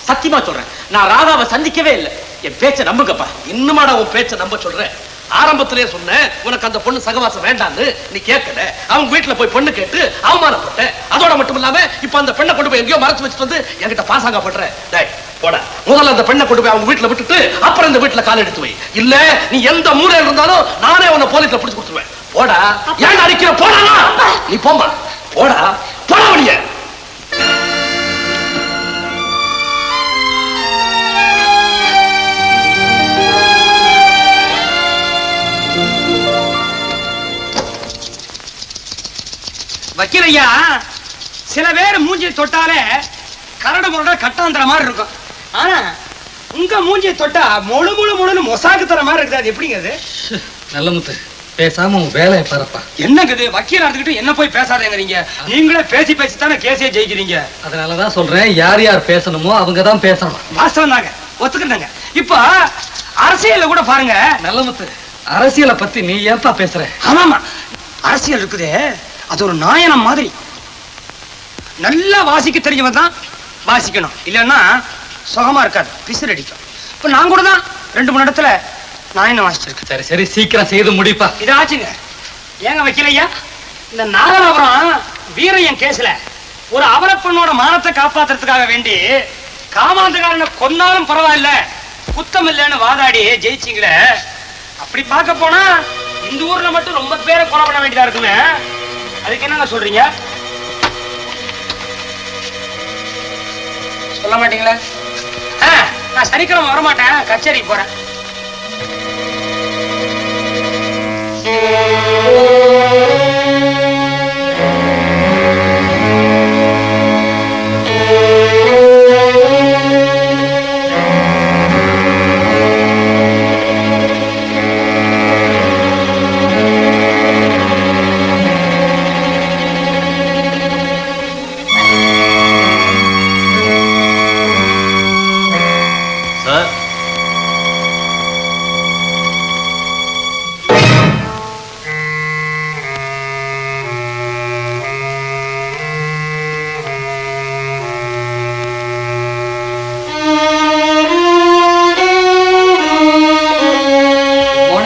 Speaker 7: சத்தியமா சொல்றேன், நான் ராதாவை சந்திக்கவே இல்லை. என் பேச்சை நம்புங்கப்பா.
Speaker 6: இன்னுமாடா உன் பேச்ச நம்ப சொல்றேன்? ஆரம்பத்திலே சொன்னேன் உனக்கு அந்த பொண்ணு சகவாசம் வேண்டான்னு. நீ கேட்கல. அவங்க வீட்டுல போய் பொண்ணு கேட்டு அவமானப்பட்ட. அதோட மட்டும் இல்லாம இப்ப அந்த பெண்ணை கொண்டு போய் எங்கேயோ மறைச்சு வச்சுட்டு வந்து என்கிட்ட பாசாங்க பண்ற. டேய் போட, முதல்ல அந்த பெண்ணை கொண்டு போய் அவங்க வீட்டுல விட்டுட்டு அப்புறம் இந்த வீட்டுல கால் எடுத்து வை. இல்ல நீ எந்த மூலையில இருந்தாலும் நானே உன்னை போலீஸ்ல பிடிச்சு கொடுத்துருவேன். போடா. ஏன் அடிக்கிற? போடா. நீ போம்பா. போடா. போடா வழிய.
Speaker 1: வக்கீலையா, சில பேர் மூஞ்சியை தொட்டாலே கரடு முரட கட்டாந்திர மாதிரி இருக்கும். ஆனா உங்க மூஞ்சியை தொட்டா முழு முழு முழுன்னு மொசாக்கு தர மாதிரி இருக்குது. அது எப்படிங்க அது?
Speaker 6: நல்ல முத்து, பேசாம உன் வேலையை பாருப்பா.
Speaker 1: என்னங்க இது? வக்கீல் எடுத்துக்கிட்டு என்ன போய் பேசாதேங்கிறீங்க. நீங்களே பேசி பேசி தானே கேஸே ஜெயிக்கிறீங்க.
Speaker 6: அதனாலதான் சொல்றேன், யார் யார் பேசணுமோ அவங்க தான் பேசணும்.
Speaker 1: வாஸ்தவம் தாங்க, ஒத்துக்கிட்டாங்க. இப்ப அரசியல்ல கூட பாருங்க.
Speaker 6: நல்ல முத்து, அரசியலை பத்தி நீ ஏன்பா பேசுற?
Speaker 1: ஆமாமா, அரசியல் இருக்குதே, அது ஒரு நாயனம் மாதிரி. நல்லா வாசிக்க தெரிஞ்சவன் தான் வாசிக்கணும், இல்லைன்னா சுகமா இருக்காது, பிசுறு அடிக்கும். இப்ப நான் கூட தான் 2-3 இடத்துல நாயனம் வாசிச்சிருக்கேன்.
Speaker 6: சரி சரி, சீக்கிரம் செய்து முடிப்பா.
Speaker 1: இது ஆச்சுங்க. ஏங்க வைக்கலையா, இந்த நாகலாபுரம் வீரையன் கேஸ்ல ஒரு அவலப்பெண்ணோட மானத்தை காப்பாத்துறதுக்காக வேண்டி காமாந்தகாரனை கொன்னாலும் பரவாயில்ல, குத்தம் இல்லைன்னு வாதாடி ஜெயிச்சிங்களே. அப்படி பார்க்க போனா இந்த ஊர்ல மட்டும் ரொம்ப பேரை கொலை பண்ண வேண்டியதா இருக்குமே. அதுக்கு என்னங்க சொல்றீங்க? சொல்ல மாட்டீங்களா? நான் சனிக்கிழமை வரமாட்டேன், கச்சேரிக்கு போறேன்.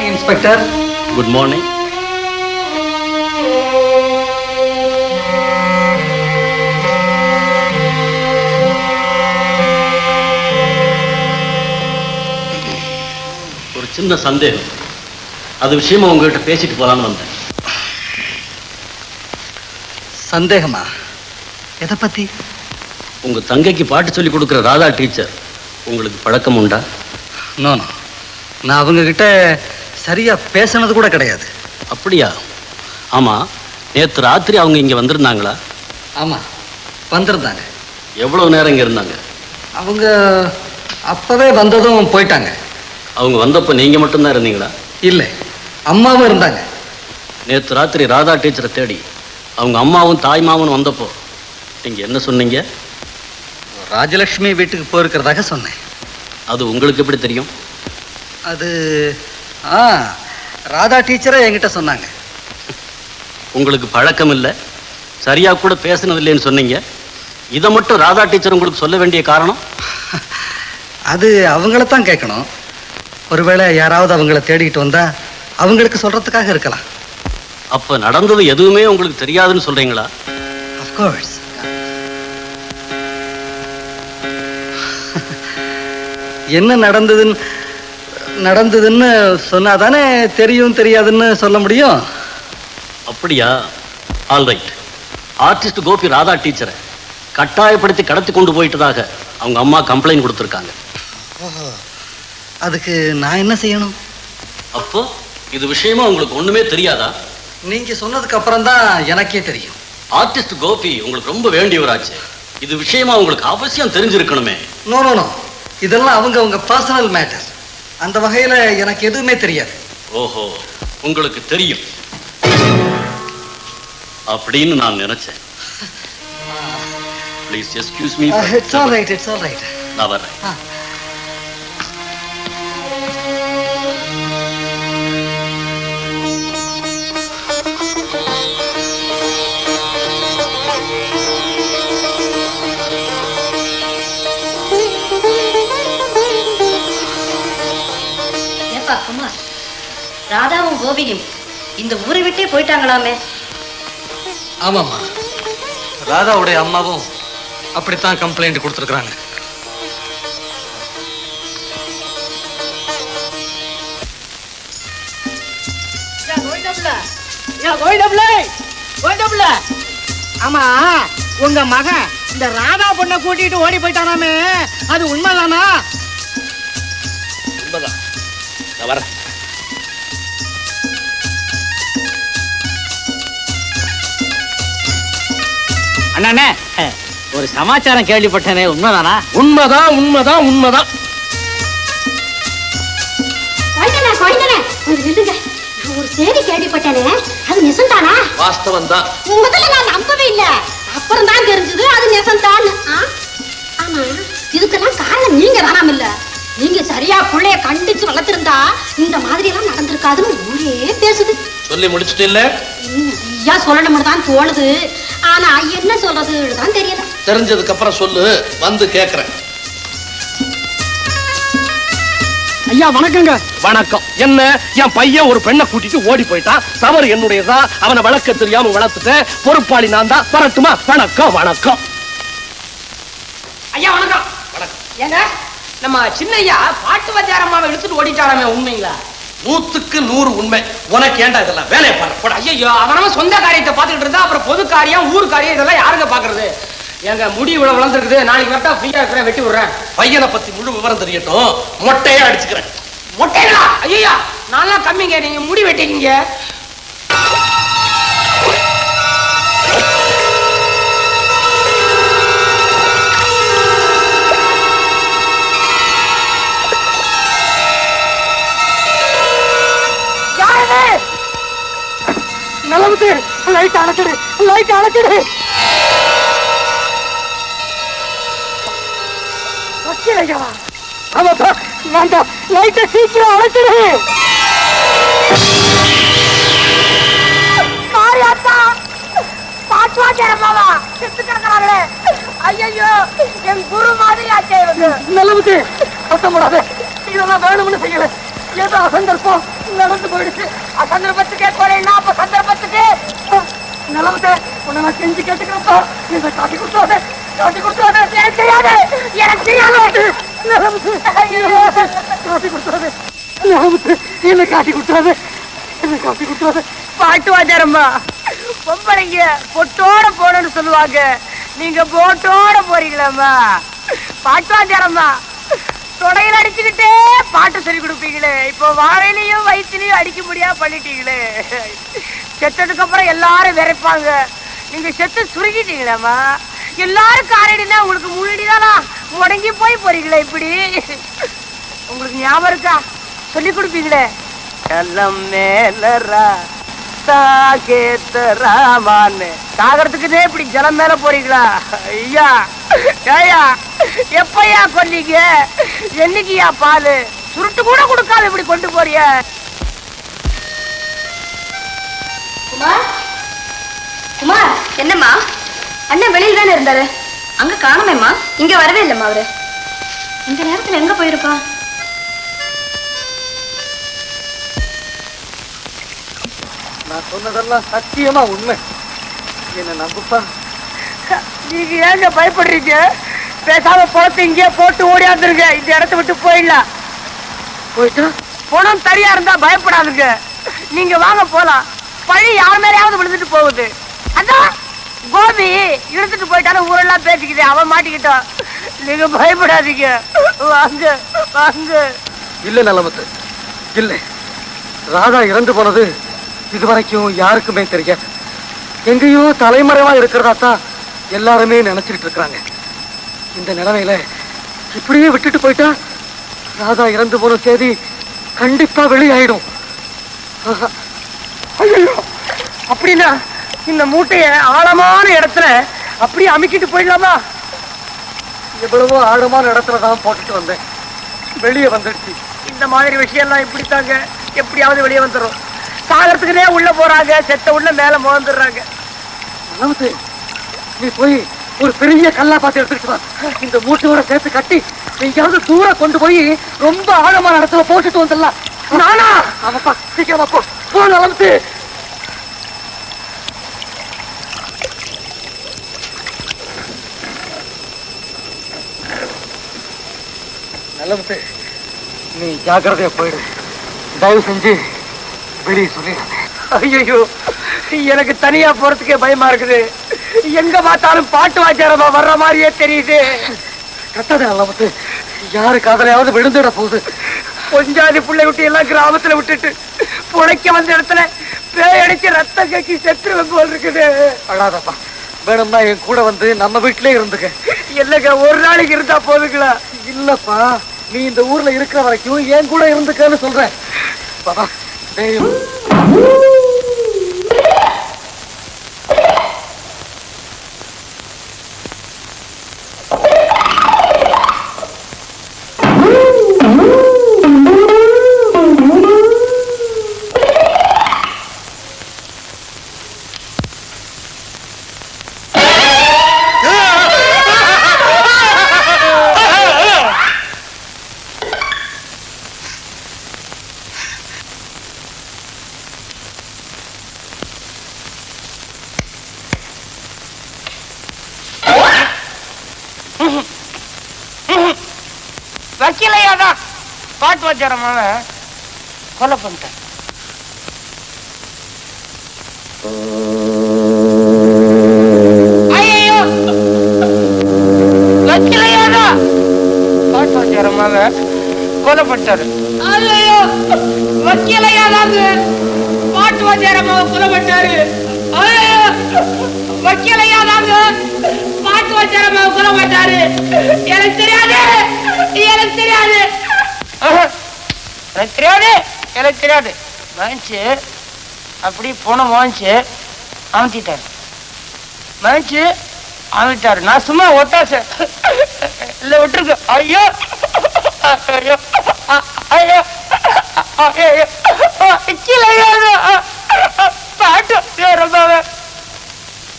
Speaker 6: Inspector,
Speaker 7: good morning.
Speaker 8: ஒரு சின்ன சந்தேகம், அது விஷயமா உங்ககிட்ட பேசிட்டு போலான்னு வந்தேன்.
Speaker 6: சந்தேகமா? எதை பத்தி?
Speaker 8: உங்க தங்கைக்கு பாட்டு சொல்லி கொடுக்குற ராதா டீச்சர் உங்களுக்கு பழக்கம் உண்டா?
Speaker 6: நோ, நான் அவங்க கிட்ட சரியா பேசினது கூட கிடையாது.
Speaker 8: அப்படியா? ஆமா, நேற்று ராத்திரி அவங்க இங்க வந்திருந்தாங்களா?
Speaker 6: ஆமா, வந்திருந்தாங்க.
Speaker 8: எவ்வளவு நேரம் இங்க இருந்தாங்க?
Speaker 6: அவங்க அப்பவே வந்ததும் போயிட்டாங்க.
Speaker 8: அவங்க வந்தப்ப நீங்க மட்டும்தான் இருந்தீங்களா?
Speaker 6: இல்லை, அம்மாவும் இருந்தாங்க.
Speaker 8: நேற்று ராத்திரி ராதா டீச்சரை தேடி அவங்க அம்மாவும் தாய்மாவும் வந்தப்போ நீங்க என்ன சொன்னீங்க?
Speaker 6: ராஜலட்சுமி வீட்டுக்கு போயிருக்கிறதாக சொன்னேன்.
Speaker 8: அது உங்களுக்கு எப்படி தெரியும்?
Speaker 6: அது ராதா டீச்சரை என்கிட்ட சொன்னாங்க.
Speaker 8: உங்களுக்கு பழக்கம் இல்லை, சரியா கூட பேசினது இல்லைன்னு சொன்னீங்க. இதை மட்டும் ராதா டீச்சர் உங்களுக்கு சொல்ல வேண்டிய காரணம்?
Speaker 6: அது அவங்கள தான் கேட்கணும். ஒருவேளை யாராவது அவங்கள தேடிக்கிட்டு வந்தா
Speaker 5: அவங்களுக்கு சொல்றதுக்காக இருக்கலாம்.
Speaker 8: அப்ப நடந்தது எதுவுமே உங்களுக்கு தெரியாதுன்னு சொல்றீங்களா?
Speaker 5: Of course. என்ன நடந்ததுன்னு சொன்னாதானே தெரியும் தெரியாதுன்னு சொல்ல முடியும்.
Speaker 8: அப்படியா? ஆல்ரைட். ஆர்டிஸ்ட் கோபி ராதா டீச்சரை கட்டாயப்படுத்தி கடத்தி கொண்டு போயிட்டதாக அவங்க அம்மா கம்ப்ளைண்ட் கொடுத்துருக்காங்க.
Speaker 5: அதுக்கு நான் என்ன செய்யணும்?
Speaker 8: அப்போ இது விஷயமா உங்களுக்கு ஒண்ணுமே தெரியாதா?
Speaker 5: நீங்க சொன்னதுக்கு அப்புறம் தான் எனக்கே தெரியும்.
Speaker 8: ஆர்டிஸ்ட் கோபி உங்களுக்கு ரொம்ப வேண்டியவராச்சு. இது விஷயமா உங்களுக்கு அவசியம் தெரிஞ்சிருக்கணுமே.
Speaker 5: நோ நோ நோ, இதெல்லாம் அவங்க பர்சனல் மேட்டர். அந்த வகையில எனக்கு எதுவுமே தெரியாது.
Speaker 8: ஓஹோ, உங்களுக்கு தெரியும் அப்படின்னு நான் நினைச்சேன். Please excuse me.
Speaker 5: It's all right, it's all right.
Speaker 8: நான் வரேன்.
Speaker 9: குமார், ராதாவும் கோபியும் இந்த ஊரை விட்டே போயிட்டாங்களாமே.
Speaker 6: ஆமாம்மா, ராதாவுடைய அம்மாவும் அப்படித்தான் கம்ப்ளைண்ட் கொடுத்துருக்குறாங்க.
Speaker 2: ஆமா, உங்க மகன் இந்த ராதா பொண்ணை கூட்டிட்டு ஓடி போயிட்டானாமே, அது உண்மைதானா?
Speaker 8: உண்மைதான். நான் வரேன்.
Speaker 1: அண்ணாண்ணே, ஒரு சமாச்சாரம் கேள்விப்பட்டேனே, உண்மைதானா?
Speaker 10: உண்மைதான் உண்மைதான் உண்மைதான்.
Speaker 3: ஒரு செய்தி கேள்விப்பட்டேனே, அது நிசந்தானா?
Speaker 10: வாஸ்தவம் தான்.
Speaker 3: முதல்ல நான் நம்பவே இல்ல, அப்புறம் தான் தெரிஞ்சது அது நிசந்தான்னு. ஆமா, இதுக்கெல்லாம் காரணம் நீங்க தானாம் இல்ல? நீங்க சரியா புள்ளைய கண்டிச்சு வளர்த்திருந்தா இந்த மாதிரி எல்லாம் நடந்திருக்காதுன்னு ஊரே பேசுது.
Speaker 10: சொல்லி முடிச்சுட்டு இல்ல?
Speaker 3: ஐயா சொல்லணும் தான் தோணுது, ஆனா என்ன சொல்றதுதான் தெரியல.
Speaker 10: தெரிஞ்சதுக்கு அப்புறம் சொல்லு, வந்து கேக்குறேன்.
Speaker 2: ஐயா வணக்கங்க.
Speaker 10: வணக்கம். என்ன, என் பையன் ஒரு பெண்ணை கூட்டிட்டு ஓடி போயிட்டான். தவறு என்னுடையதா? அவனை வளர்க்க தெரியாம வளர்த்துட்டேன். பொறுப்பாளி நான் தான். வரட்டுமா? வணக்கம் வணக்கம்.
Speaker 1: ஐயா வணக்கம். வணக்கம். ஏங்க, நம்ம சின்ன ஐயா பாட்டு வச்சாரம்மாவை இழுத்துட்டு ஓடிட்டாராமே, உண்மைங்களா?
Speaker 10: 100க்கு 100 உண்மை. உனக்கு ஏண்டா இதெல்லாம்? வேலையை பாரு.
Speaker 1: ஐயோ, அவனவன் சொந்த காரியத்தை பார்த்துக்கிட்டு இருந்தா அப்புறம் பொது காரியம் ஊர் காரியம் இதெல்லாம் யாருங்க பாக்குறது? எங்க முடி இவ்வளவு வளர்ந்துருக்குது, நாளைக்கு வரட்டா ஃப்ரீயா இருக்கிறேன், வெட்டி விடுறேன்.
Speaker 10: பையனை பத்தி முழு விவரம் தெரியட்டும், மொட்டையா அடிச்சுக்கிறேன்.
Speaker 1: மொட்டைங்களா? ஐயா, நான்லாம் கம்மிங்க, நீங்க முடி வெட்டிக்கிங்க.
Speaker 2: நிலவுது, லைட் அணைச்சிடு, லைட் அணைச்சிடு. வக்கீலையா? ஆமாப்பா, வேண்டாம், லைட்டை சீக்கிரம் அணைச்சிடு. காரியாத்தா, பாட்டுவாச்சாரம்மாவா செத்து கிடக்கிறாங்களே. ஐயோ, என் குரு மாதிரி ஆச்சே இவங்க. நிலவுது, சத்தம் போடாது, இதெல்லாம் வேணும்னு செய்யல. ஏதோ அசந்தர்ப்பம் நடந்து போயிடுச்சு. அசந்தர்ப்பத்துக்கே போறேன்னா அப்ப சந்தர்ப்பத்துக்கு நிலவத்தை உன்னை நான் செஞ்சு கேட்டுக்கிறப்பா. இதை காட்டி கொடுத்தாது, காட்டி கொடுத்தாது. எனக்கு தெரியாது, எனக்கு தெரியாது. நிலவத்து காட்டி கொடுத்தாது, நிலவத்து என்னை காட்டி கொடுத்தாது, என்னை காட்டி கொடுத்தாது. பாட்டு வாச்சாரம்மா, பொம்பளைங்க பொட்டோட போனன்னு சொல்லுவாங்க, நீங்க போட்டோட போறீங்களாம்மா. பாட்டு வாச்சாரம்மா, தொடையில அடிச்சுக்கிட்டே பாட்டு சொல்லி கொடுப்பீங்களே, இப்போ வாழையிலையும் வயிற்றுலையும் அடிக்க முடியாம பண்ணிட்டீங்களே. செத்ததுக்கு அப்புறம் எல்லாரும் விரைப்பாங்க, நீங்க செத்து சுருங்கிட்டீங்களாம்மா. எல்லாரும் காரடினா உங்களுக்கு முன்னாடிதானா முடங்கி போய் போறீங்களே இப்படி. உங்களுக்கு ஞாபகம் இருக்கா? சொல்லி கொடுப்பீங்களே, எல்லாம் மேலரா ராமான்னு சாகரத்துக்குதே இப்படி ஜலம் மேல போறீங்களா? ஐயா ஏயா, எப்பயா கொல்லீங்க? என்னைக்குயா பாலு சுருட்டு கூட கொடுக்காம இப்படி கொண்டு போறிய?
Speaker 3: குமார், குமார், என்னம்மா? அண்ணன் வெளியில தானே இருந்தாரு, அங்க காணுமேம்மா. இங்க வரவே இல்லம்மா அவரு. இந்த நேரத்துல எங்க போயிருப்பா?
Speaker 10: நான் சொன்னதெல்லாம் சத்தியமா உண்மை. என்ன நம்புப்பா.
Speaker 2: நீங்க ஏங்க பயப்படுறீங்க? பேசாம பணத்தை இங்கே போட்டு ஓடியாந்துருங்க. இந்த இடத்த விட்டு போயிடலாம்.
Speaker 10: போயிட்டா
Speaker 2: பணம் தனியா இருந்தா பயப்படாதுங்க. நீங்க வாங்க போலாம். பழி யார் மேலேயாவது விழுந்துட்டு போகுது. அதான் கோபி இழுத்துட்டு போயிட்டாலும் ஊரெல்லாம் பேசிக்குது. அவன் மாட்டிக்கிட்டான். நீங்க பயப்படாதீங்க. வாங்க வாங்க.
Speaker 10: இல்ல நலமுத்து, இல்ல. ராதா இறந்து போனது இதுவரைக்கும் யாருக்குமே தெரியாது. எங்கேயோ தலைமறைவா இருக்கிறதா தான் எல்லாருமே நினைச்சிட்டு இருக்கிறாங்க. இந்த நிலைமையில இப்படியே விட்டுட்டு போயிட்டா ராதா இறந்து போன செய்தி கண்டிப்பா வெளியாயிடும்.
Speaker 2: ஐயோ, அப்படின்னா இந்த மூட்டைய ஆழமான இடத்துல அப்படியே அமுக்கிட்டு போயிடலாமா?
Speaker 10: எவ்வளவோ ஆழமான இடத்துல தான் போட்டுட்டு வந்தேன். வெளியே வந்துடுச்சு.
Speaker 2: இந்த மாதிரி விஷயம்லாம் இப்படித்தாங்க, எப்படியாவது வெளியே வந்துடும். சாகரத்துக்குனே உள்ள போறாங்க, செத்த உள்ள மேல மோந்துடுறாங்க.
Speaker 10: நலமுத்து, நீ போய் ஒரு பெரிய கல்லா பார்த்து எடுத்துக்கிட்டு வா. இந்த மூட்டையோட சேர்த்து கட்டி எங்கேயாவது தூரம் கொண்டு போய் ரொம்ப ஆழமான இடத்துல போட்டுட்டு வந்துடலாம்.
Speaker 2: நானா?
Speaker 10: ஆமாப்பா, சீக்கிரமா போ. போ நலமுத்து. நலமுத்து, நீ ஜாக்கிரதையா போயிடு. தயவு செஞ்சு வெளியே சொல்லிடாத.
Speaker 2: ஐயோ, எனக்கு தனியா போறதுக்கே பயமா இருக்குது. எங்க பார்த்தாலும் பாட்டு வாத்தியாரமா வர்ற மாதிரியே தெரியுது.
Speaker 10: கத்தாத நலமுத்து, யாரு காதலையாவது விழுந்துட போகுது.
Speaker 2: பொஞ்சாதி பிள்ளை விட்டு எல்லாம் கிராமத்துல விட்டுட்டு புழைக்க வந்த இடத்துல பேய் அடிச்சு ரத்தம் கக்கி செத்துருவன் போல் இருக்குது.
Speaker 10: அழாதப்பா, வேணும்னா என் கூட வந்து நம்ம வீட்டிலே இருந்துக்க.
Speaker 2: இல்லங்க, ஒரு நாளைக்கு இருந்தா போதுங்களா?
Speaker 10: இல்லப்பா, நீ இந்த ஊர்ல இருக்கிற வரைக்கும் என் கூட இருந்துக்கன்னு சொல்றேன். பாபா, டேய்.
Speaker 2: வக்கீலையாதான் பாட்டு வாத்தியாரமான கொலை பண்ணிட்டேன். ஐயோ, வக்கீலையாதான் பாட்டு வாத்தியாரமான கொலை பண்ணிட்டாரு. ஐயோ, வக்கீலையாதாங்க பாட்டு வாத்தியாரமாக கொலை பண்ணிட்டாரு. ஐயோ, வக்கீலையாதாங்க பாட்டு வாத்தியாரமாக கொலை பண்ணிட்டாரு. எனக்கு தெரியாது, எனக்கு தெரியாது, எனக்கு தெரியாது, எனக்கு தெரியாது. வாங்கிச்சு அப்படி போன வாங்கிச்சு அமுத்திட்டாரு. வாங்கிச்சு அமுத்திட்டாரு. நான் சும்மா ஒத்தாச இல்ல விட்டுருக்கு. ஐயோ ஐயோ ஐயோ ஐயோ, பாட்டு ரொம்ப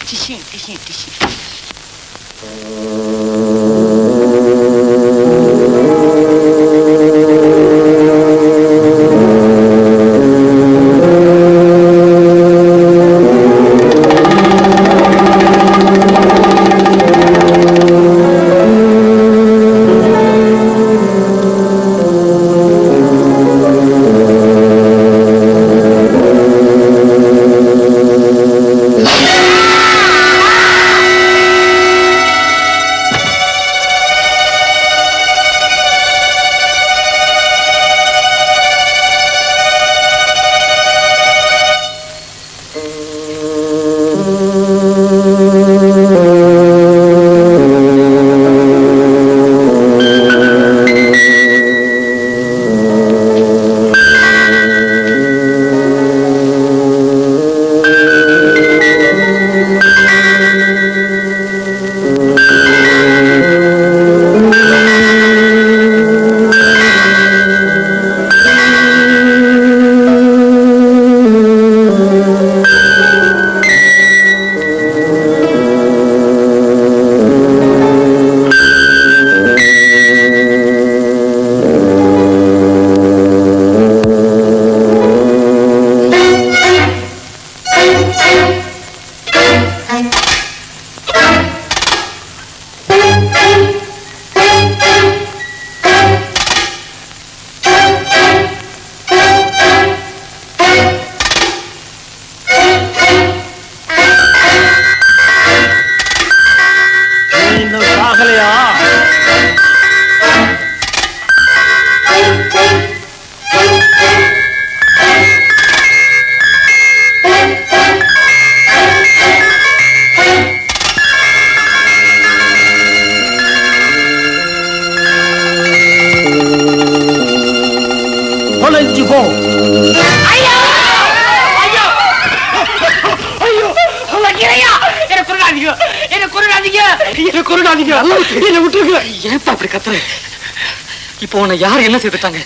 Speaker 2: டிஷி டிஷி டிஷி.
Speaker 10: முடிஞ்சு போ.
Speaker 1: ஐயோ ஐயோ ஐயோ ஐயா என்ன கொல்லாதீங்க, என்ன கொல்லாதீங்க, என்ன கொல்லாதீங்க, என்ன விட்டுருங்க.
Speaker 10: ஏன்பா அப்படி கத்துற? இப்போ உன்னை யார் என்ன செய்துட்டாங்க?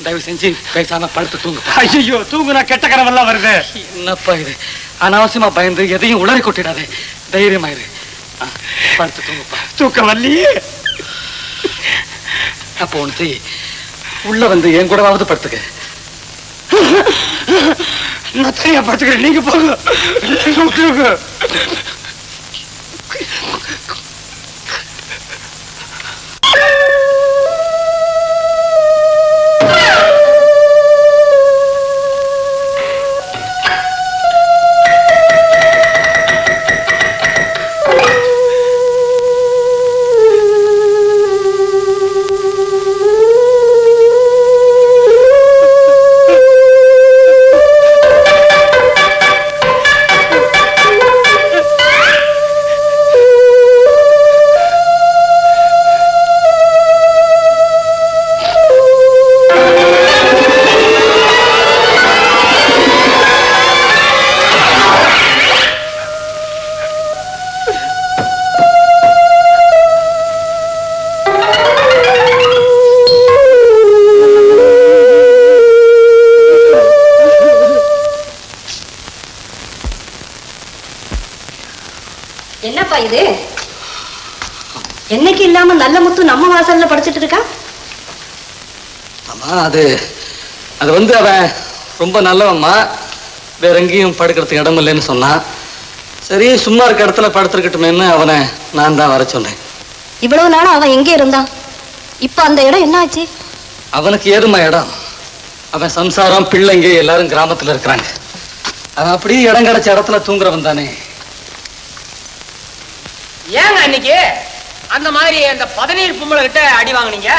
Speaker 10: தயவு செஞ்சு பேசாம படுத்து தூங்கு.
Speaker 1: ஐயோ தூங்குனா கெட்ட கனவெல்லாம் வருது.
Speaker 10: என்னப்பா இது? அனாவசியமா பயந்து எதையும் உளறி கொட்டிடாதே. தைரியமாயிரு. படுத்து தூங்குப்பா.
Speaker 1: தூக்கம் வரலி.
Speaker 10: அப்போ ஒண்ணு செய், உள்ள வந்து என் கூடவாவது படுத்துக்க.
Speaker 1: நான் தனியா படுத்துக்கிறேன், நீங்க போங்க. விட்டுருங்க.
Speaker 9: என்னப்பா இது? என்னைக்கு இல்லாம நல்ல முத்து நம்ம வாசல்ல படிச்சிட்டு இருக்கா?
Speaker 6: ஆமா, அது வந்து அவன் ரொம்ப நல்லவம்மா, வேற எங்கேயும் படுக்கிறதுக்கு இடம் இல்லைன்னு சொன்னான். சரி, சும்மா இருக்க இடத்துல படுத்துருக்கட்டுமேன்னு அவனை நான் தான் வர சொன்னேன்.
Speaker 9: இவ்வளவு நாளும் அவன் எங்கே இருந்தான்? இப்ப அந்த இடம் என்ன ஆச்சு?
Speaker 6: அவனுக்கு ஏதுமா இடம்? அவன் சம்சாரம், பிள்ளைங்க எல்லாரும் கிராமத்துல இருக்கிறாங்க. அவன் அப்படியே இடம் கிடைச்ச இடத்துல தூங்குறவன் தானே.
Speaker 1: ஏங்க அன்னைக்கு அந்த மாதிரி அந்த 17 பொம்பளை கிட்ட அடி வாங்குனீங்க?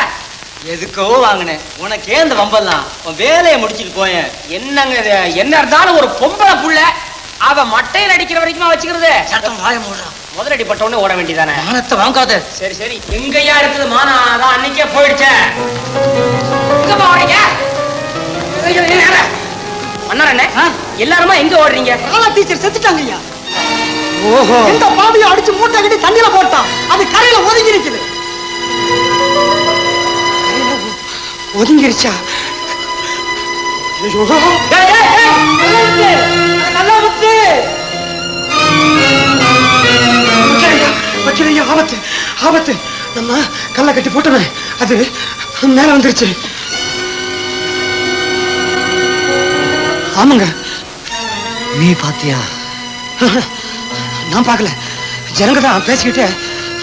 Speaker 5: எதுக்கோ வாங்கினேன். உனக்கே இந்த வம்பெல்லாம், உன் வேலையை முடிச்சுட்டு போயேன்.
Speaker 1: என்னங்க இது? என்ன இருந்தாலும் ஒரு பொம்பளை புள்ள அவ மட்டையில் அடிக்கிற வரைக்கும் வச்சுக்கிறது.
Speaker 5: சட்டம் வாய மூடுறான்.
Speaker 1: முதலடி பட்ட உடனே ஓட வேண்டியதானே.
Speaker 5: மானத்தை வாங்காத.
Speaker 1: சரி சரி, எங்கயா இருக்குது மானாதான்? அன்னைக்கே போயிடுச்சே. எங்க போறீங்க? அண்ணா எல்லாருமா எங்க ஓடுறீங்க?
Speaker 5: டீச்சர் செத்துட்டாங்க ஐயா.
Speaker 10: ஓஹோ,
Speaker 5: எந்த பாவியை அடிச்சு மூட்டை கட்டி தண்ணியில போட்டான். அது கரையில ஒதுங்கி இருக்குது.
Speaker 10: ஒதுங்கிருச்சா?
Speaker 5: நல்லா விட்டு
Speaker 10: வச்சிரையா, ஆபத்து ஆபத்து. நம்ம கல்லை கட்டி போட்டோமே, அது மேல வந்துருச்சு. ஆமாங்க.
Speaker 5: நீ பாத்தியா?
Speaker 10: நான் பார்க்கல, ஜனங்க தான் பேசிக்கிட்டு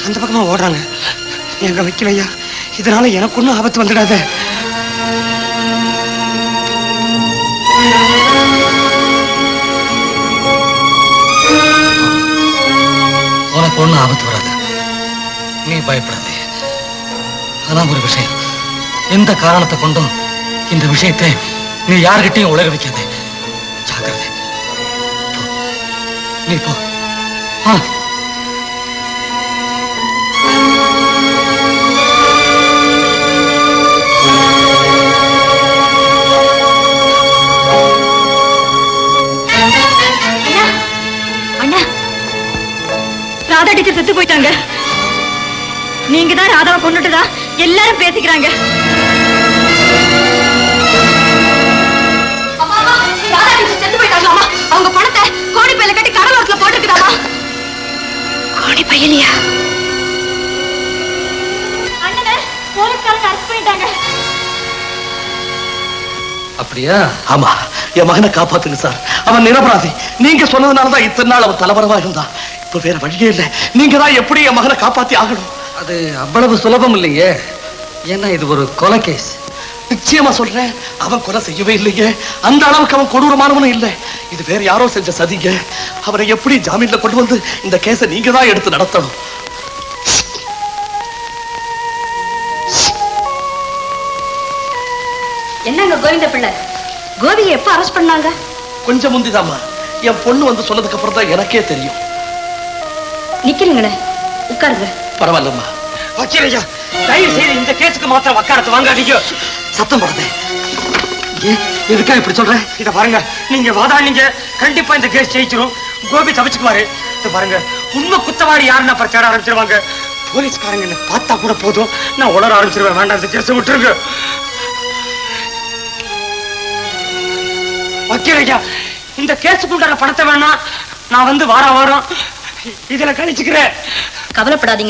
Speaker 10: அந்த பக்கமா ஓடுறாங்க. எங்க வைக்கலையா, இதனால எனக்கு ஒன்றும் ஆபத்து வந்துடாத.
Speaker 6: உனக்கு ஒன்றும் ஆபத்து வராது, நீ பயப்படாதே. ஆனா ஒரு விஷயம், எந்த காரணத்தை கொண்டும் இந்த விஷயத்தை நீ யார்கிட்டையும் உலக வைக்காதே. ஜாக்கிரதை. நீ போ.
Speaker 9: அண்ணா, ராதா டீச்சர் செத்து போயிட்டாங்க. நீங்க தான் ராதாவை கொண்டுட்டதா எல்லாரும் பேசிக்கிறாங்க. ராதா டீச்சர் செத்து போயிட்டாங்களாமா. அவங்க பணத்தை கோடி பையில கட்டி கடலோரத்துல போட்டுக்கிறாமா. கோடி பையலையா? அண்ணனை போலீஸ்காரங்க அரெஸ்ட் பண்ணிட்டாங்க.
Speaker 6: அப்படியா?
Speaker 10: ஆமா, என் மகனை காப்பாத்துங்க சார். அவன் நிரபராதி. நீங்க சொன்னதுனாலதான் இத்தனை நாள் அவன் தலைவரவா இருந்தான். இப்ப வேற வழியே இல்லை. நீங்க தான் எப்படி என் மகனை காப்பாத்தி ஆகணும்.
Speaker 6: அது அவ்வளவு சுலபம் இல்லைங்க. ஏன்னா இது ஒரு கொலை கேஸ்.
Speaker 10: நிச்சயமா சொல்றேன், அவன் கொலை செய்யவே இல்லைங்க. அந்த அளவுக்கு அவன் கொடூரமானவனும் இல்லை. இது வேற யாரோ செஞ்ச சதிங்க. அவரை எப்படி ஜாமீன்ல கொண்டு வந்து இந்த கேஸை நீங்க தான் எடுத்து நடத்தணும்.
Speaker 9: என்னங்க கோவிந்த பிள்ளை, கோபியை எப்ப அரெஸ்ட் பண்ணாங்க?
Speaker 10: கொஞ்சம் முந்திதாம்மா. என் பொண்ணு வந்து சொன்னதுக்கு அப்புறம் தான் எனக்கே தெரியும்.
Speaker 9: நிக்கிறீங்களே, உட்காருங்க.
Speaker 10: பரவாயில்லம்மா.
Speaker 1: வச்சிரையா, தயவு செய்து இந்த கேஸுக்கு மாத்திரம் வக்காரத்து வாங்காதீங்க.
Speaker 10: சத்தம் போடாதே. எதுக்கா இப்படி சொல்ற? இத பாருங்க, நீங்க வாதாடினீங்க, கண்டிப்பா இந்த கேஸ் ஜெயிச்சிரும். கோபி தப்பிச்சுக்குவாரு. இத பாருங்க, உண்மை குத்தவாளி யாருன்னு அப்புறம் தேட ஆரம்பிச்சிருவாங்க. போலீஸ்காரங்க என்ன பார்த்தா கூட போதும், நான் உளர ஆரம்பிச்சிருவேன். வேண்டாம், இந்த கேஸை விட்டுருங்க. வக்கீல் ஐயா, இந்த கேஸுக்குண்டான பணத்தை வேணா நான் வந்து வாரம் இதுல கழிச்சுக்கிறேன்.
Speaker 9: கவலைப்படாதீங்க.